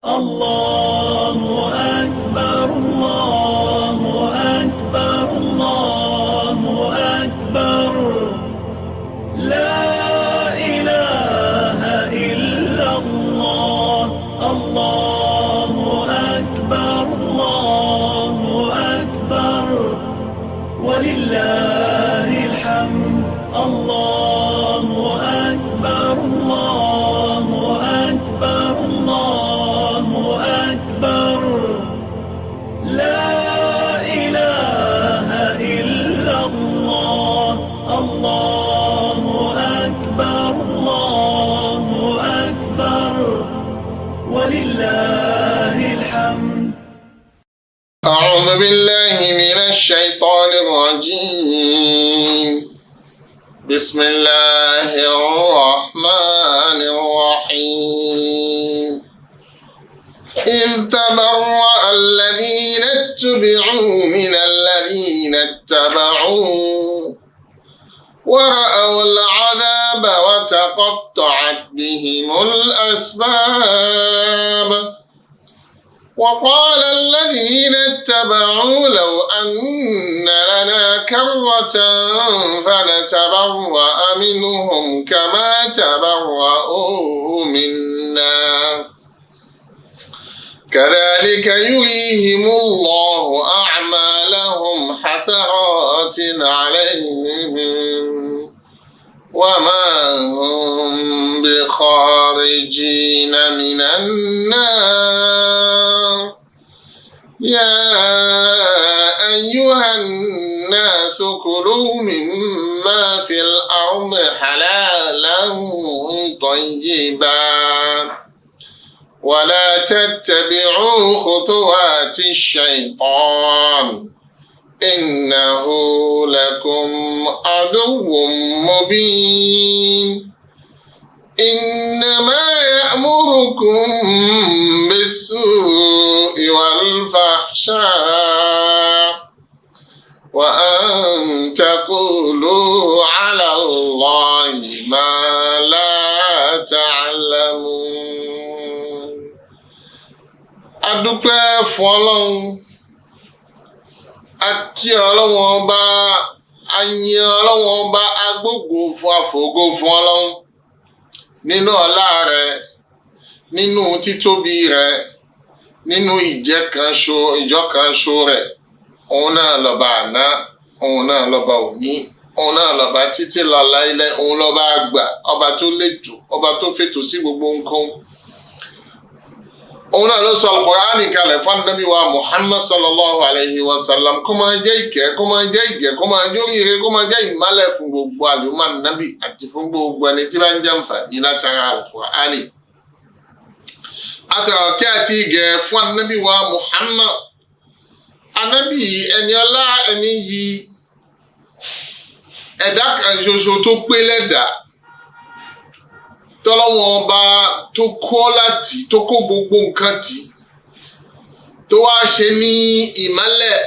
الله أكبر الله أكبر الله أكبر لا إله إلا الله الله أكبر الله أكبر ولله الحمد الله أكبر الله أكبر الله أكبر لا إله إلا الله الله أكبر الله أكبر ولله الحمد. أعوذ بالله من الشيطان الرجيم. بسم الله الرحمن الرحيم. إذ تبرأ الذين اتبعوا من الذين اتبعوا ورأوا العذاب وتقطعت بهم الأسباب. وقال الذين اتبعوا لو أن لنا كرة فنتبرأ منهم كما تبرأوا منا كذلك يريهم الله أعمالهم حسرات عليهم وما هم بخارجين من النار. يا أيها الناس كلوا مما في الأرض حلالا طيبا ولا تتبعوا خطوات الشيطان إنه لكم عدو مبين. إنما يأمركم بالسوء والفحشاء وأن تقولوا على الله ما لا تعلمون. adúpẹ́ fún Ọlọ́run, a kí Ọlọ́run Ọba, a yìn Ọlọ́run Ọba, agbógo fún àfògo fún Ọlọ́run nínú ọlá rẹ̀, nínú títóbi rẹ̀, nínú ìjọkanṣo rẹ̀. Òun náà lọ́ba àná, òun náà lọ́ba òní, òun náà lọ́ba títí lọ láíláí, òun lọ́ba àgbà, ọba tó létò, ọba tó fètò sí gbogbo nǹkan. Òun náà ló sọ Al-Qur'ani kalẹ̀ fún Ànábì wa Muhammad sallallahu alayhi wa sallam kó máa jẹ́ ìkẹ́, kó máa jẹ́ ìgẹ̀, kó máa jẹ́ oríire, kó máa jẹ́ ìmálẹ̀ fún gbogbo àlùmọ́ Ànábì àti fún gbogbo ẹni tí bá ń jàǹfààní látara Al-Qur'ani. Àtàrà kí àti ìgẹ̀ fún Ànábì wa Muhammad, Ànábì ẹni ọlá ẹni yìí, ẹ̀dá kan ṣoṣo tó pé lẹ́dàá, tọ́lọ́wọ́n ọba tó kọ́ láti tó kó gbogbo nǹkan tì, tó wá ṣe ní ìmọ́lẹ̀,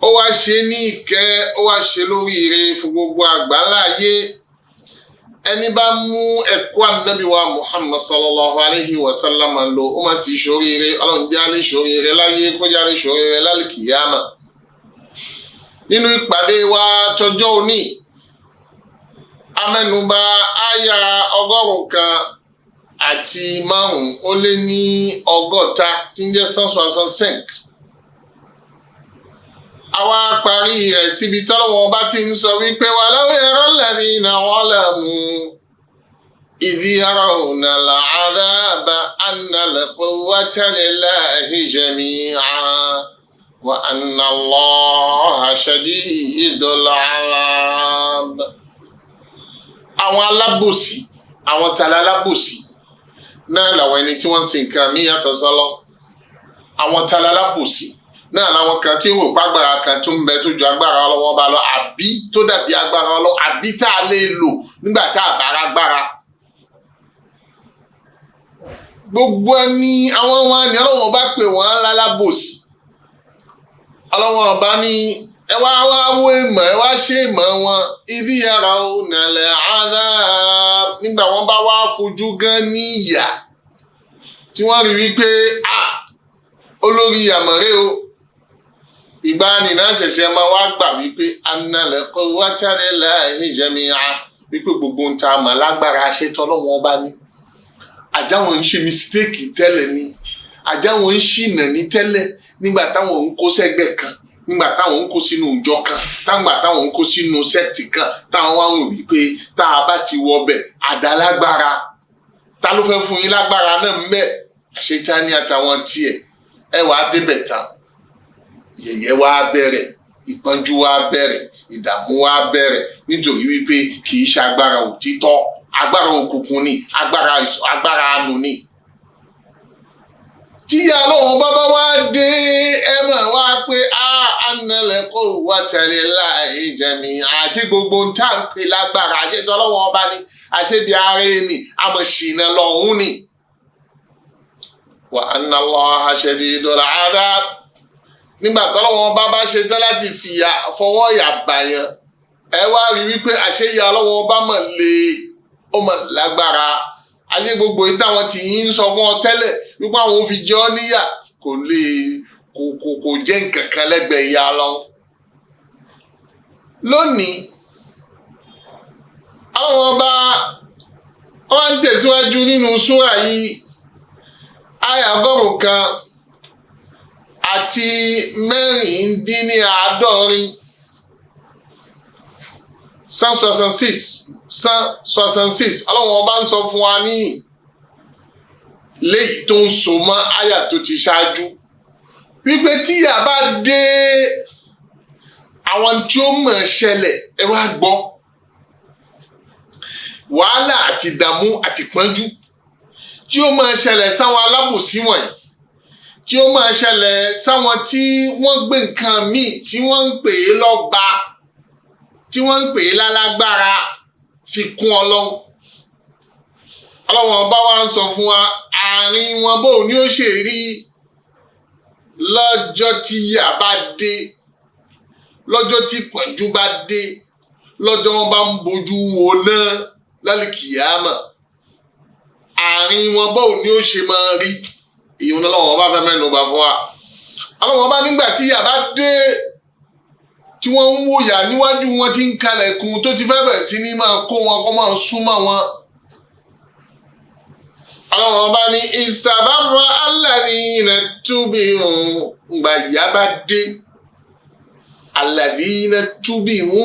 ó wá ṣe ní ìkẹ́, ó wá ṣe lóríire fún gbogbo àgbáńlá ayé. Ẹni bá mú ẹ̀kọ́ Ànábì wa Muhammad sallallahu alayhi wa sallam lò, ó máa ti ṣoríire. Ọlọ́run jẹ́ á lè ṣoríire láyé, kó jẹ́ á lè ṣoríire lálìkìyámà. Nínú ìpàdé wa tọjọ́ òní, amẹ́nubà àyà 105 tí ń jẹ́ 165. Àwa parí rẹ̀ síbi tọ́lọ́wọ́n bá ti ń sọ wípé walau yaral ladhina zalamu idh yarawna al-'adhaba anna al-quwwata lillahi jami'an wa anna Allaha shadidul 'adhab. Àwọn alábòsí, àwọn tàlà alábòsí náà làwọn ẹni tí wọ́n ń sin nǹkan mí yàtọ̀ sọ́lọ́. Àwọn tàlà alábòsí náà làwọn kan tí ń wò pàgbára kan tó ń bẹ tó ju agbára Ọlọ́run bá lọ, àbí tó dàbí agbára Ọlọ́run, àbí tá a lè lò nígbà tá a bá rágbára. Gbogbo ẹni àwọn wọn ni Ọlọ́run bá pè wọ́n lálábòsí. Ọlọ́run bá ní ẹ wá wo ìmọ̀, ẹ wá ṣe ìmọ̀ wọn. Idh yarawna al-'adhab, nígbà wọn bá wá fojú gan ní ìyà tí wọ́n rí wípé olórí àmọ̀rẹ́ o ìgbà nìna ṣẹ̀ṣẹ̀ máa wá gbà wípé annal quwwata lillahi jami'a wípé gbogbo ń ta àmọ́ lágbára ṣètò ọlọ́wọ́n ọba ní àjáwọn ń ṣe mistake tẹ́lẹ̀ ni àjáwọn ń ṣìnà ní tẹ́lẹ̀ nígbà táwọn ń kó sẹ́gbẹ̀ kan nígbà táwọn ń kó sínú ìjọ kan nígbà táwọn ń kó sínú sẹ́ẹ̀tì kan táwọn wá ń wò wípé tá a bá ti wọ ọbẹ̀ àdálágbára ta ló fẹ́ fún yín lágbára náà ń bẹ̀ Ṣẹ̀tánì àtàwọn tiẹ̀ ẹ wàá débẹ̀ tán yẹ̀yẹ́ wá bẹ̀rẹ̀ ìpọ́njú wá bẹ̀rẹ̀ ìdààmú wá bẹ̀rẹ̀ nítorí wípé kì í ṣe agbára òtítọ́ agbára òkùnkùn ni agbára àánú ni. tí Ọlọ́run bàbá wá dé ẹ mọ̀ wá pé annal quwwata lillahi jami'a àti gbogbo ń tà ń pè lágbára àṣetọ́ Ọlọ́run ọba ni àṣebi ara ẹni àmọ̀ ṣìnà lọ́hún ni. wa anna Allaha shadidul adhab nígbà tọ́lọ́wọ́n bá ṣe tán láti fìyà fọwọ́ ìyà bàyàn ẹ wá rí wípé àṣeyà Ọlọ́wọ́n bá mọ̀ lé ó mọ̀ lágbára àṣẹ gbogbo yìí táwọn tí yín ń sọ fún ọ tẹ́lẹ̀ wípé àwọn ò fi jẹ ọ́ níyà kò jẹ́ nǹkan kan lẹ́gbẹ̀ẹ́ ìyà Ọlọ́run. lónìí Ọlọ́wọ́n bá wọ́n ń tẹ̀síwájú nínú súrà yìí àyà 100 àti 96 166 Ọlọ́run bá ń sọ fún wa ní léyìí tó ń so mọ́ àyà tó ti ṣáájú wípé tíyà bá dé àwọn tí ó mọ̀ ṣẹlẹ̀ ẹ wá gbọ́ wàhálà àti ìdààmú àti pọ́njú tí ó máa ṣẹlẹ̀ sáwọn alábòsí wọ̀nyí tí ó máa ṣẹlẹ̀ sáwọn tí wọ́n gbé nǹkan míì tí wọ́n ń pè é lọ́ba tí wọ́n ń pè é lálágbára fi kún Ọlọ́run bá wa ń sọ fún wa àárín wọn bó ní ó ṣe rí lọ́jọ́ tí yà bá dé lọ́jọ́ tí pọ̀njú bá dé lọ́jọ́ wọn bá ń bojú wo náà lálìkìyàmà àárín wọn bó ní ó ṣe máa rí ìyún Ọlọ́run bá fẹ́ mẹ́nu bá fún wa Ọlọ́run bá nígbà tí yà bá dé tí wọ́n ń wòyà níwájú wọn tí ń kalẹ̀kùn tó ti fẹ́ bẹ̀rẹ̀ sí ní máa kó wọn kó máa súnmọ́ wọn Ọlọ́run bá ní istabarra alladhina tubi'u gbà yà bá dé alladhina tubi'u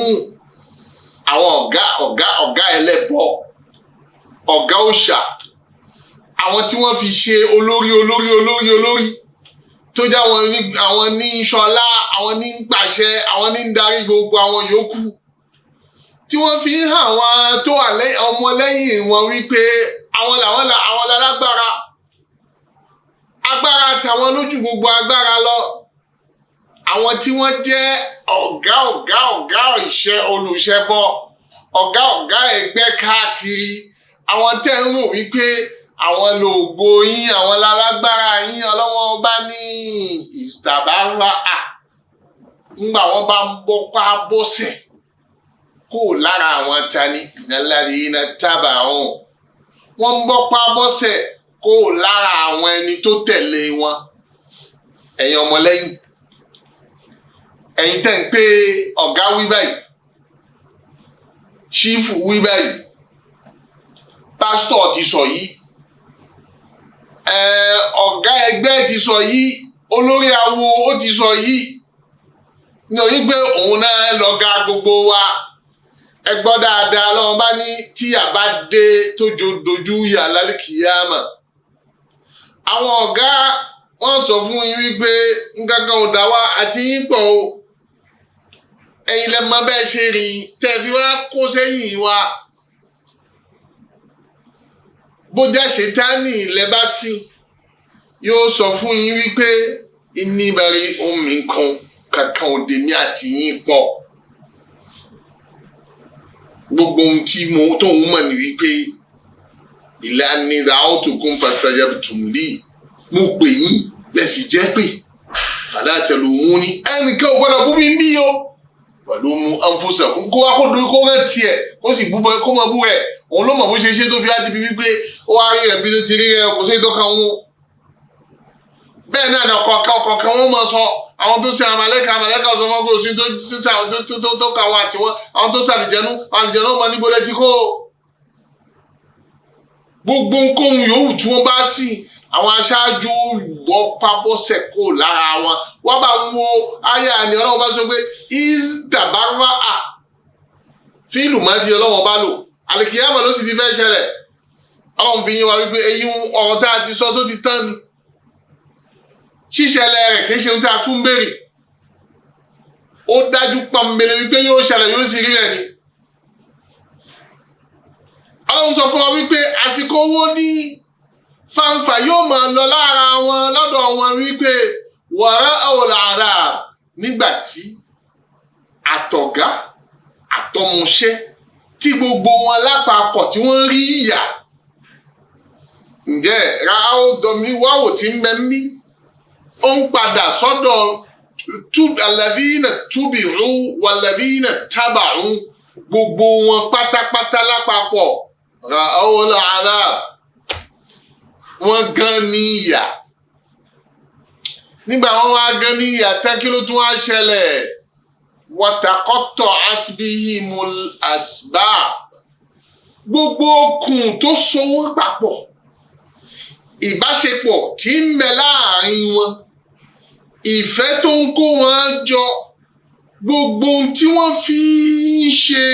àwọn ọ̀gá ẹlẹ́bọ ọ̀gá òòṣà àwọn tí wọ́n fi ṣe olórí tó jẹ́ àwọn ní ṣọlá àwọn ní pàṣẹ àwọn ní darí gbogbo àwọn yòókù tí wọ́n fi ń hàn àwọn tó wà ọmọlẹ́yìn wọn wípé àwọn lálágbára agbára tàwọn lójú gbogbo agbára lọ àwọn tí wọ́n jẹ́ ọ̀gá olùṣẹbọ ọ̀gá ẹgbẹ́ káàkiri àwọn tẹ́ ń rò wípé àwọn lògbò yín àwọn lálágbára yín Ọlọ́wọ́n bá ní ìsìtàbára ńgbà wọ́n bá ń bọ́pá bọ́sẹ̀ kó lára àwọn tani ìnálárí iná tábà hàn wọ́n ń bọ́pá bọ́sẹ̀ kó lára àwọn ẹni tó tẹ̀lé wọn ẹ̀yin ọmọlẹ́yìn ẹ̀yin tẹ́ ń pé ọ̀gá wí báyìí ṣífù wí báyìí pásítọ̀ ti sọ yìí ọ̀gá ẹgbẹ́ ti sọ yìí olórí awo ó ti sọ yìí nítorí pé òun náà lọ́gá gbogbo wa ẹ gbọ́ dáadáa lọ́wọ́ bá ní tí àbá dé tó dojú yà lálìkìyàmà àwọn ọ̀gá wọ́n sọ fún yín wípé nǹkankan ò dá wa àti yín pọ̀ o ẹ̀yin lẹ mọ̀ bẹ́ẹ̀ ṣe rìn tẹ́ fi wá kó sẹ́yìn wa bó jẹ́ Ṣẹ̀tánì lẹ bá sìn yóò sọ fún yín wípé ní ìbẹ̀rẹ̀ omi nǹkan kankan òde ní àti yín pọ̀ gbogbo ohun tí tóun mọ̀ ní wípé ìlànà da'awtukum fastajabtum li mo pè yín lẹ́sì jẹ́ pé fala talumuni ẹnìkan ò gbọ́dọ̀ bú mi ń bí o walumu anfusakum kó wá kó dorí kó rẹ̀ tiẹ̀ kó sì bú bọ́ kó mọ bú rẹ̀ òun ló mọ̀ bó ṣe ṣe tó fi á dìbí wípé ó wá rí rẹ̀ bí tó ti rí rẹ̀ kò sí ìtọ́ka wọn bẹ́ẹ̀ náà ni ọ̀kọ̀ọ̀kan wọ́n mọ̀ sọ àwọn tó ṣe àmàlẹ́kà sọ fún ọgbọ́n òsì tó ṣe àwọn tó kà wọn àti wọn àwọn tó ṣe àlìjẹnú ọmọ níbo lẹ ti kó gbogbo nǹkan yòówù tí wọ́n bá sì àwọn aṣáájú bọ́ pábọ́sẹ̀ kó lára wọn wọ́n bá ń wo àyà ni ọlọ́run bá sọ pé ìdàbárà fíìlù má di ọlọ́run bá lò àlìkìyàmọ̀ ló sì ti fẹ́ ṣẹlẹ̀ ọlọ́run fi yín wa wípé eyín ọ̀rọ̀ tá a ti sọ tó ti tán ni ṣíṣẹlẹ̀ rẹ̀ kì í ṣe ohun tí a tún béèrè ó dájú pàmbélé wípé yóò ṣẹlẹ̀ yóò sì rí rẹ̀ ni ọlọ́run sọ fún wa wípé àsìkò owó ní fanfa yóò máa lọ lára wọn lọ́dọ̀ wọn wípé wàrà àwòrán nígbà tí àtọ̀gá àtọmọṣẹ́ tí gbogbo wọn lápapọ̀ tí wọ́n rí ìyà ǹjẹ́ ráódọ̀mí wáwò tí ń bẹ mí ó ń padà sọ́dọ̀ alladhina tubi'u walladhina taba'u gbogbo wọn pátápátá lápapọ̀ ráódọ̀mí wọ́n gan ní ìyà nígbà wọn wá gan ní ìyà tán kí ló tún wá ṣẹlẹ̀ wataqatta'at bihimul asbab gbogbo okùn tó so wọ́n papọ̀ ìbáṣepọ̀ tí ń bẹ láàrin wọn ìfẹ́ tó ń kó wọn jọ gbogbo ohun tí wọ́n fi ń ṣe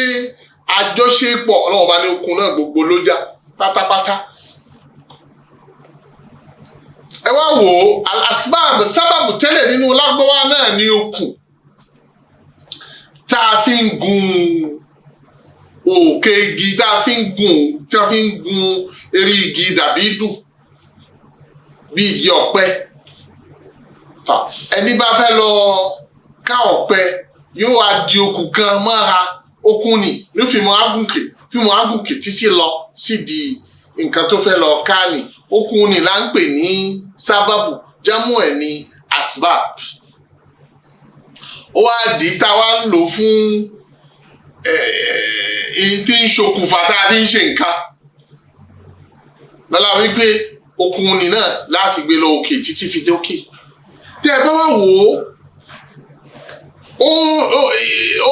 àjọṣepọ̀ ọlọ́run bá ní okùn náà gbogbo ló já pátápátá. Ẹ wá wò ó al-asbab sábàbù tẹ́lẹ̀ nínú lágbọ́wá náà ní okùn tá a fi ń gun òkè igi tá a fi ń gun eré igi dàbí dùn bí igi ọ̀pẹ ẹni bá fẹ́ lọ ká ọ̀pẹ yóò wá di okùn kan mọ́ra okùn ni ló fi mọ́ agùnkè títí lọ sídìí nǹkan tó fẹ́ lọ ká ni okùn ni là ń pè ní sábàbù jámù ẹ̀ ní asbab ó wá di tá a wá ń lò fún èyí tí ń ṣokùnfà tá a fi ń ṣe nǹkan lọ́la wípé okùn ni náà láàfin gbé lọ òkè títí fi dé òkè tẹ́ ẹ bá wá wò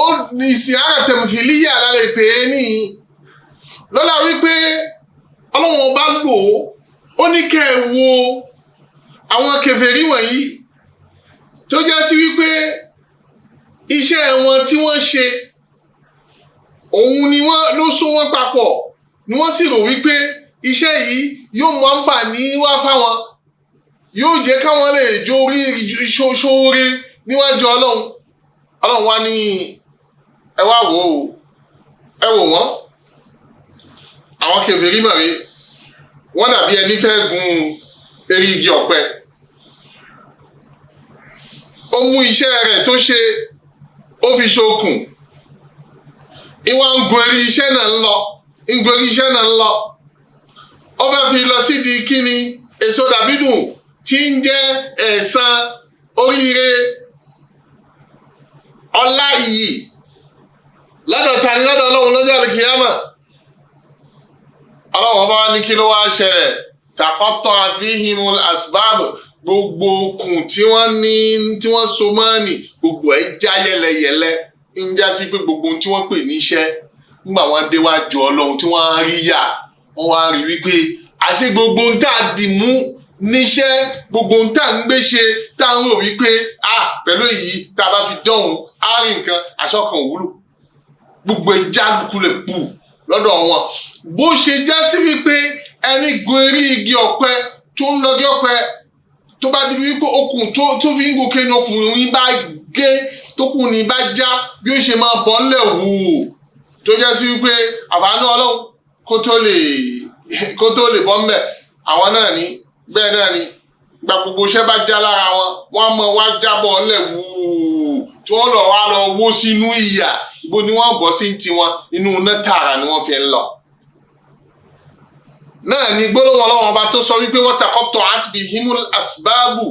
ó ní ìsìn àràtẹ̀mùfìlíyà lálẹ́ pé ní lọ́la wípé ọlọ́run ọba lò ó ní kẹ́ ẹ wo àwọn kèfèrí wọ̀nyí tó jẹ́ sí wípé iṣẹ́ wọn tí wọ́n ṣe òun ni wọ́n ló so wọ́n papọ̀ ni wọ́n sì rò wípé iṣẹ́ yìí yóò mú àǹfààní wá fáwọn yóò jẹ́ káwọn lè jó orí ṣoore níwájú ọlọ́run wá ní ẹ wá wò ó ẹ wò wọ́n àwọn kèfèrí mọ̀rẹ́ wọ́n dàbí ẹni fẹ́ gun eré igi ọ̀pẹ ó mú iṣẹ́ rẹ̀ tó ṣe ó fi ṣokùn ìwọ̀n ń gun eré iṣẹ́ náà ń lọ ó fẹ́ fi lọ sídìí kíni èso dàbídùn tí ń jẹ́ ẹ̀san oríire ọlá iyì lọ́dọ̀ tani lọ́dọ̀ ọlọ́run lọ́jọ́ àlùkìyámà ọlọ́run bá wá ní kí ló wá ṣẹlẹ̀ taqatta'at bihimul asbab gbogbo okùn tí wọ́n so mọ́ ni gbogbo ẹ̀ já yẹlẹyẹlẹ ń já sí pé gbogbo ohun tí wọ́n pè níṣẹ́ nígbà wọ́n déwájú ọlọ́run tí wọ́n rí yà wọ́n wá rí wípé àṣé gbogbo ohun tá a dì mú níṣẹ́ gbogbo ohun tá a ń gbé ṣe tá a ń rò wípé pẹ̀lú èyí tá a bá fi dọ̀hún á rí nǹkan aṣọ́kan òwúlò gbogbo ẹja lulẹ̀ pù lọ́dọ̀ wọn bó ṣe já sí wípé ẹni gun eré igi ọ̀pẹ tó ń lọ gé ọ̀pẹ tó bá di wípé okùn tó fi ń gòkè ní ọkùnrin bá gé tókùn ní bá já bí ó ṣe máa bọ́ ńlẹ̀ wò tó já sí wípé àfààní ọlọ́run kó tó lè bọ́ ńbẹ̀ àwọn náà ní bẹ́ẹ̀ náà ni gba gbogbo iṣẹ́ bá já lára wọn mọ wá jábọ̀ ńlẹ̀ wò tí wọ́n lọ wá lọ wó sínú ìyà ibo ni wọ́n bọ́ sí tiwọn inú iná tààrà ni wọ́n fi ń lọ. náà ni gbólóhùn ọlọ́wọ́n ọba tó sọ wípé wọ́n taqatta'at bihimul asbabu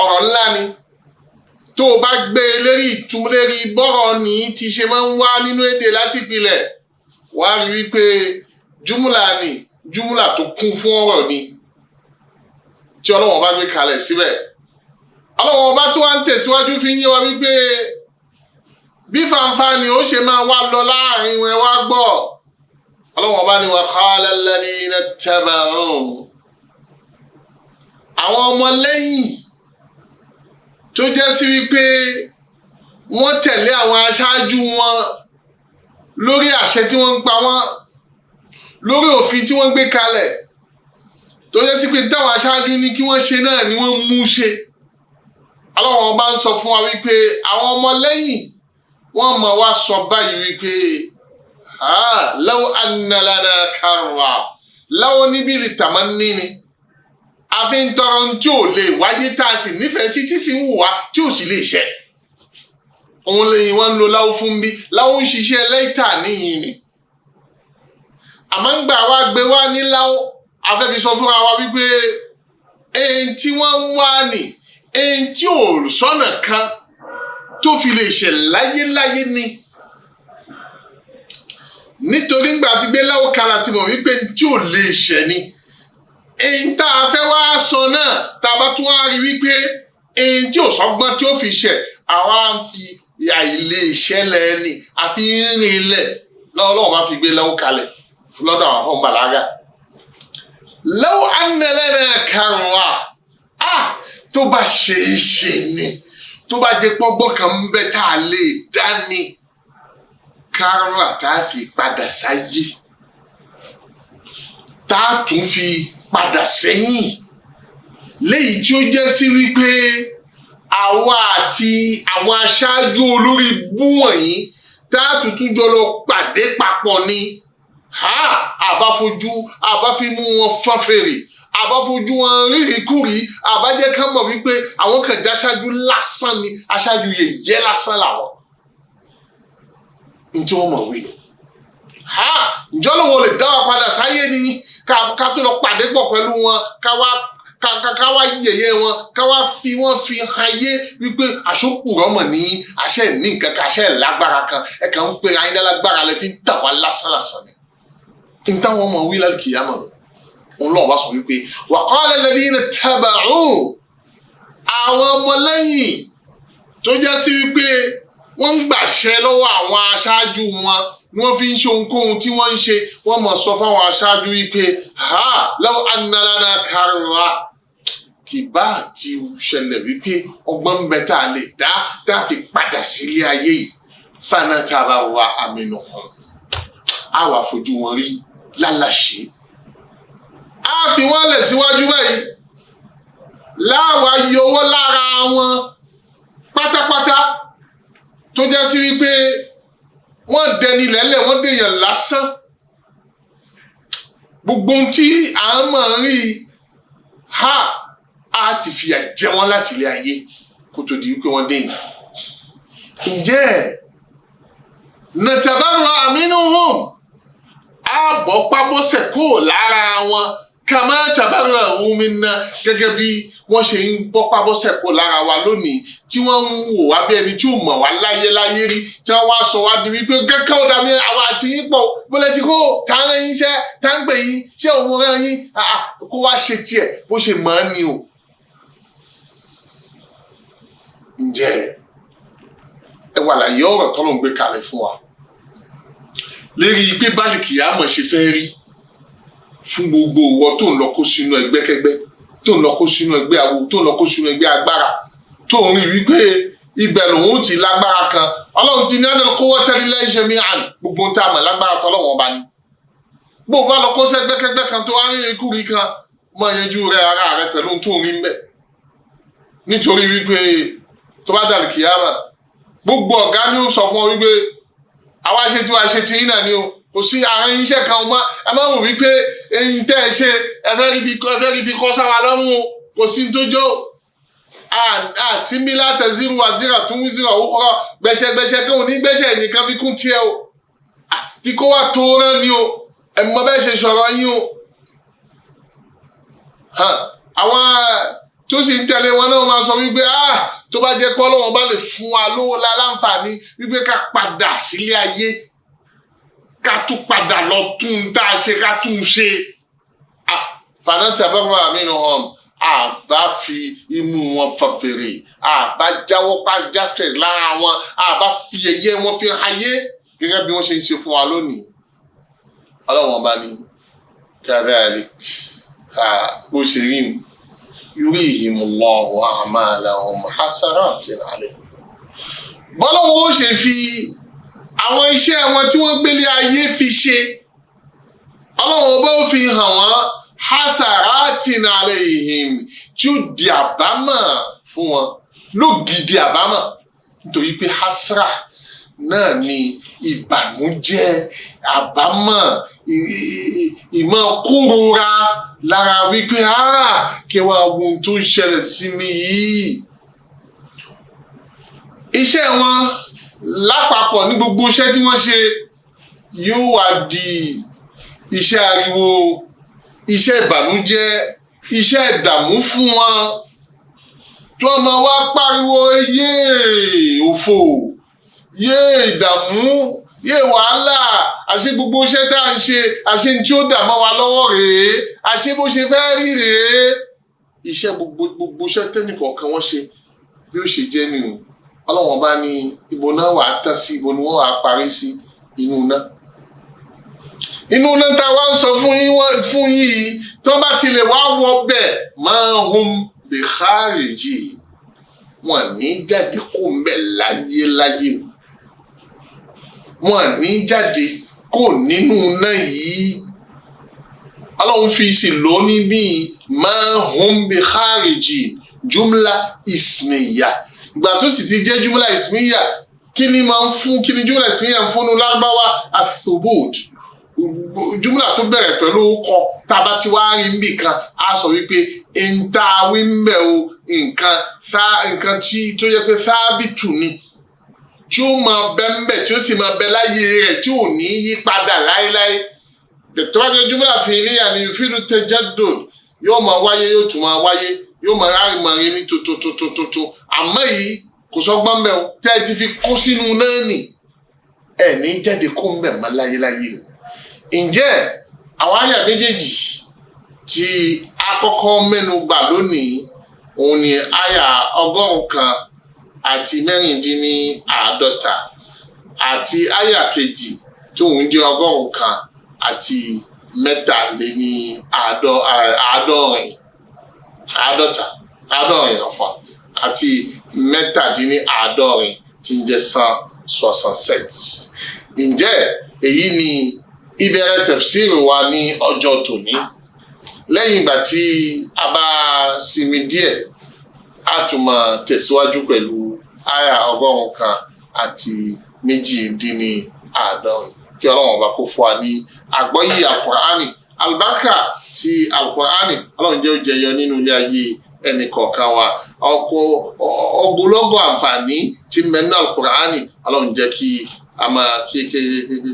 ọ̀rọ̀ ńlá ni tó o bá gbé lérí ìtumlérí bọ́rọ̀ ní ti ṣe máa ń wá nínú èdè láti ìpìlẹ̀ wá rí wípé júmùlà tó kún fún ọ̀rọ̀ ni tí Ọlọ́run bá gbé kalẹ̀ síbẹ̀ Ọlọ́run bá tó wá ń tẹ̀síwájú fi ń yé wa wípé bí fanfani ó ṣe máa wá lọ láàrin wọn wá gbọ́ Ọlọ́run bá ní wa qala alladhina ittaba'u àwọn ọmọ lẹ́yìn tó jẹ́ sí wípé wọ́n tẹ̀lé àwọn aṣáájú wọn lórí àṣẹ tí wọ́n ń pa wọ́n lórí òfin tí wọ́n gbé kalẹ̀ tó jẹ́ sí pé táwọn aṣáájú ní kí wọ́n ṣe náà ni wọ́n mú ṣe Ọlọ́run bá ń sọ fún wa wípé àwọn ọmọ lẹ́yìn wọ́n mọ̀ wá sọ báyìí wípé law anna lana karra láwọn níbi ìtàmánì ni a fi ń tọrọ tí ò lè wáyé tá a sì nífẹ̀ẹ́ sí tí sì ń wù wá tí ò sì lè ṣẹ òun lẹ́yìn wọn ń lo láwọn fún bí láwọn ń ṣiṣẹ́ lẹ́tà níyìn ni àmọ́ ń gbà wá gbé wá ní láwọn afẹ́fi sọ fúnra wa wípé èyí tí wọ́n ń wá ní èyí tí ò sọ́nà kan tó fi lè ṣẹ láyéláyé ni nítorí ńgbà tí gbé láwọn kala ti mọ̀ wípé tí ò lè ṣẹ ni èyí tá a fẹ́ wá sọ náà tá a bá tún wá rí wípé èyí tí ò sọ́gbọ́n tí ó fi ṣẹ àwa ń fi àìlè ìṣẹ̀lẹ̀ ni àfi ń rìn ilẹ̀ lọ́wọ́ Ọlọ́run bá fi gbé láwọn kalẹ̀ lọ́dọ̀ àwọn afọ́ bàlágà law anna lana karra tó bá ṣe é ṣe ni tó bá jẹ́ pọ́gbọ́n kan ń bẹ tá a lè dá ní karra tá a fi padà sáyé tá a tún fi padà sẹ́yìn léyìí tí ó jẹ́ sí wípé àwa àti àwọn aṣáájú olórí bú wọ̀nyí tá a tuntun jọ lọ pàdé papọ̀ ni àbáfojú wọn fọ́n fèrè àbáfojú wọn rírìkúrì àbájẹ́ ká mọ̀ wípé àwọn kan jẹ́ aṣáájú lásán ni aṣáájú yẹ̀yẹ́ lásán làwọn ní tí wọ́n mọ̀ wí nù ǹjọ́ lóun lè dá wa padà sáyé ni ká tó lọ pàdé pọ̀ pẹ̀lú wọn ká wá yẹ̀yẹ́ wọn ká wá fi wọ́n fi hàn yé wípé àṣọpùrọ̀ mọ̀ ní àṣẹ ní nǹkan kan àṣẹ lágbára kan ẹ kàn ń pera yín lágbára lẹ fi ń tà wá lásán lásán ni n táwọn ọmọ wí lálùkìyàmọ̀ òun lọ́wọ́ bá sọ wípé wa qala alladhina ittaba'u àwọn ọmọlẹ́yìn tó jẹ́ sí wípé wọ́n ń gbàṣẹ lọ́wọ́ àwọn aṣáájú wọn ni wọ́n fi ń ṣe ohunkóhun tí wọ́n ń ṣe wọ́n mọ̀ sọ fáwọn aṣáájú wípé law anna lana karra kì bá ti ṣẹlẹ̀ wípé ọgbọ́n ń bẹ tá a lè dá tá a fi padà sílé ayé yìí fanatabawa minhum a wà fojú wọn rí lálàṣe a fi wọ́n lẹ̀ síwájú báyìí láwa yọwọ́ lára wọn pátápátá tó jẹ́ sí wípé wọ́n dẹni lẹ́lẹ̀ wọ́n dèèyàn lásán gbogbo ohun tí à ń mọ̀ ń rí a ti fìyà jẹ wọ́n láti ilé ayé kó tó di wípé wọ́n dèèyàn ǹjẹ́ natabarra minhum a bọ́ pábọ́sẹ̀ kó lára wọn kama tabarra'u minna gẹ́gẹ́ bí wọ́n ṣe ń bọ́ pábọ́sẹ̀ kó lára wa lónìí tí wọ́n ń wò wá bí ẹni tí ò mọ̀ wá láyé rí tí wọ́n wá sọ wá di wípé kẹ́kẹ́ ò dàmí àwọn àti yín pọ̀ bólẹ̀ tí kò tá ń rán yín iṣẹ́ tá ń gbè yín ṣé òun rán yín kó wá ṣe tiẹ̀ bó ṣe mọ̀ ọ́ ni o. ǹjẹ́ ẹ wà láyé ọ̀rọ̀ tọ́lọ́ ń gbé kalẹ̀ fún wa lérí pé bálíkì àmọ̀ ṣe fẹ́ rí fún gbogbo ìwọ tó ń lọ kó sínú ẹgbẹ́kẹ́gbẹ́ tó ń lọ kó sínú ẹgbẹ́ awo tó ń lọ kó sínú ẹgbẹ́ agbára tó ń rí wípé ibẹ̀ lòun ti lágbára kan ọlọ́run ti ní ẹni kó wọ́n tẹ́lẹ̀ lẹ́yìn mi àn gbogbo ń tà mọ̀ lágbára tọ́lọ́wọ́n bá ní. bó o bá lọ kó sẹ́gbẹ́kẹ́gbẹ́ kan tó wá rí ikú rí kan mọ ìyẹnjú rẹ ara rẹ pẹ̀lú tó ń rí mbẹ̀ nítorí wípé tó bá dàlù kìyàmà gbogbo ọ̀gá ni ó sọ fún ọ wípé àwa ṣe tí wàá ṣe tí yín náà ni o kò sí àwọn iṣẹ́ kan ọmọ ẹ má wò wípé eyín tẹ́ ẹ ṣe ẹ fẹ́ rí fi kọ́ sára lọ́rùn o kò sí tó jọ àsìmílà tẹ̀síru wàzíra tún wíṣíra ó kọ́ gbẹ̀ṣẹ̀gbẹ̀ṣẹ̀ pé òní gbẹ̀ṣẹ̀ nìkan fi kún tiẹ̀ o tí kò wá tó rán ni o ẹ mọ bẹ́ẹ̀ ṣe sọ̀rọ̀ yín o àwọn tó sì ń tẹ̀lé wọn náà máa sọ wípé tó bá jẹ́ pé Ọlọ́run bá lè fún wa lówó láǹfààní wípé ká padà sílé ayé ká tún padà lọ tún tá a ṣe ká tún ṣe fanatabarra minhum àbá fi imú wọn fàfèrè àbá jáwọ́ pa jásẹ̀ lára wọn àbá fi ẹ̀yẹ wọn fi hayé gẹ́gẹ́ bí wọ́n ṣe ń ṣe fún wa lónìí. Ọlọ́run bá ní kadhalik bó ṣe rí mu yurihimullahu a'malahum hasaratin alayhim. Bọ́lọ́wọ́ ó ṣe fi àwọn iṣẹ́ wọn tí wọ́n gbélé ayé fi ṣe Ọlọ́run bá ó fi hàn wọ́n hasaratin alayhim tí ó di àbámọ̀ fún wọn lógidi àbámọ̀ nítorí pé hasra náà ni ìbànújẹ́ àbámọ̀ ìmọ̀ kórora lára wípé kẹwàá ohun tó ń ṣẹlẹ̀ sí mi yìí. Iṣẹ́ wọn lápapọ̀ ní gbogbo iṣẹ́ tí wọ́n ṣe yóò wá di iṣẹ́ ariwo, iṣẹ́ ìbànújẹ́, iṣẹ́ ìdààmú fún wọn tí wọ́n máa wá pariwo yé òfò, yé ìdààmú, yé wàhálà, àṣé gbogbo iṣẹ́ tá à ń ṣe àṣé tí ó dà mọ́ wa lọ́wọ́ rèé, àṣé bó ṣe fẹ́ rí rèé. Iṣẹ́ gbogbo iṣẹ́ tẹ́nìkọ̀ọ̀kan wọ́n ṣe bí ó ṣe jẹ́ nìyẹn. Ọlọ́run bá ní ibo náà wà á tán sí, ibo ni wọ́n wà á parí sí, inú náà. Inú náà tá a wá ń sọ fún yìí tí wọ́n bá tilẹ̀ wá wọ bẹ́ẹ̀ máa hum bi khariji, wọn ní jáde kó ń bẹ̀ láyéláyé, wọn ní jáde kó nínú náà yìí. Ọlọ́run fi sí lónìí bíi máa hum bi khariji jumla ismiya. Ìgbà tó sì ti jẹ́ jumla ismiya, kí ni jumla ismiya ń fúnnu Lárúbáwá athubut. Jumla tó bẹ̀rẹ̀ pẹ̀lú ọkọ̀ tàbá tí wàá rí níbì kan á sọ wípé ìta wí ń bẹ̀ o nǹkan tó yẹ pé sábìtù ni tí ó máa bẹ ń bẹ̀ tí ó sì máa bẹ láyé rẹ̀ tí ò ní yí padà láéláé. Tó bá jẹ́ jumla fi'liya ni yufidu tajaddud, yóò máa wáyé yóò tún máa wáyé yóò máa rárí máa rí ní tuntun. Àmọ́ yìí kò sọ́gbọ́n bẹ́ẹ̀ o tí a ti fi kó sínú náà nì ẹ̀ ní jáde kó ń bẹ̀ mọ́ láyéláyé o. Ǹjẹ́ àwọn àyà méjèèjì tí a kọ́kọ́ mẹ́nu bà lónìí òun ni àyà 150 àti àyà kejì tó ń jẹ́ 153 àti 17 tí ń jẹ́ 167. Ǹjẹ́ èyí ni ìbẹ̀rẹ̀ tafsir wa ní ọjọ́ tòní. Lẹ́yìn ìgbà tí a bá sinmi díẹ̀ a tún máa tẹ̀síwájú pẹ̀lú àyà 152. Kí Ọlọ́run ọba kó fún wa ní àgbọ́yé Al-Qur'ani, àlùbáríkà tí Al-Qur'ani Ọlọ́run jẹ́ ó jẹyọ nínú ilé ayé ẹnì kọ̀ọ̀kan wa. Ọ̀pọ̀lọpọ̀ àǹfààní tí mẹ́nu Al-Qur'ani Ọlọ́run jẹ́ kí a máa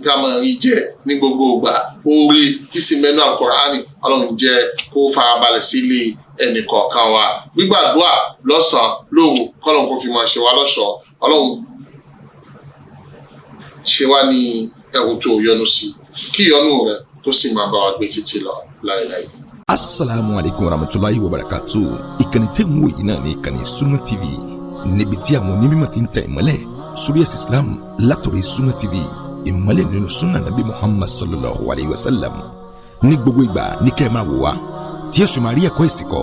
ká máa rí jẹ ní gbogbo ìgbà. Oore tí sì mẹ́nu Al-Qur'ani Ọlọ́run jẹ́ kó farabalẹ̀ sílé ẹnì kọ̀ọ̀kan wa. Gbígbàdúrà lọ́sàn-án lóru kọ́lọ́run kó fi máa ṣe wá lọ́ṣọ̀ọ́. Ọlọ́run ṣe wá ní ẹrù tó yọ́nú sí, kí ìyọ́nú rẹ̀ tó sì máa bá wa gbé títí lọ láéláé. Assalamu alaikum warahmatullahi wabarakatuh. Ìkànnì tẹ́ ń wò yìí náà ní ìkànnì Sunna TV, níbi tí àwọn onímọ̀ ti ń tẹ̀ ìmọ́lẹ̀ sórí ẹ̀sìn Islam látòrí Sunna TV, ìmọ́lẹ̀ nínú Sunna Nabi Muhammad sallallahu alayhi wa sallam. Ní gbogbo ìgbà ní kẹ́ ẹ máa wò wá tí ẹ sì máa rí ẹ̀kọ́ ẹ̀sìn kọ́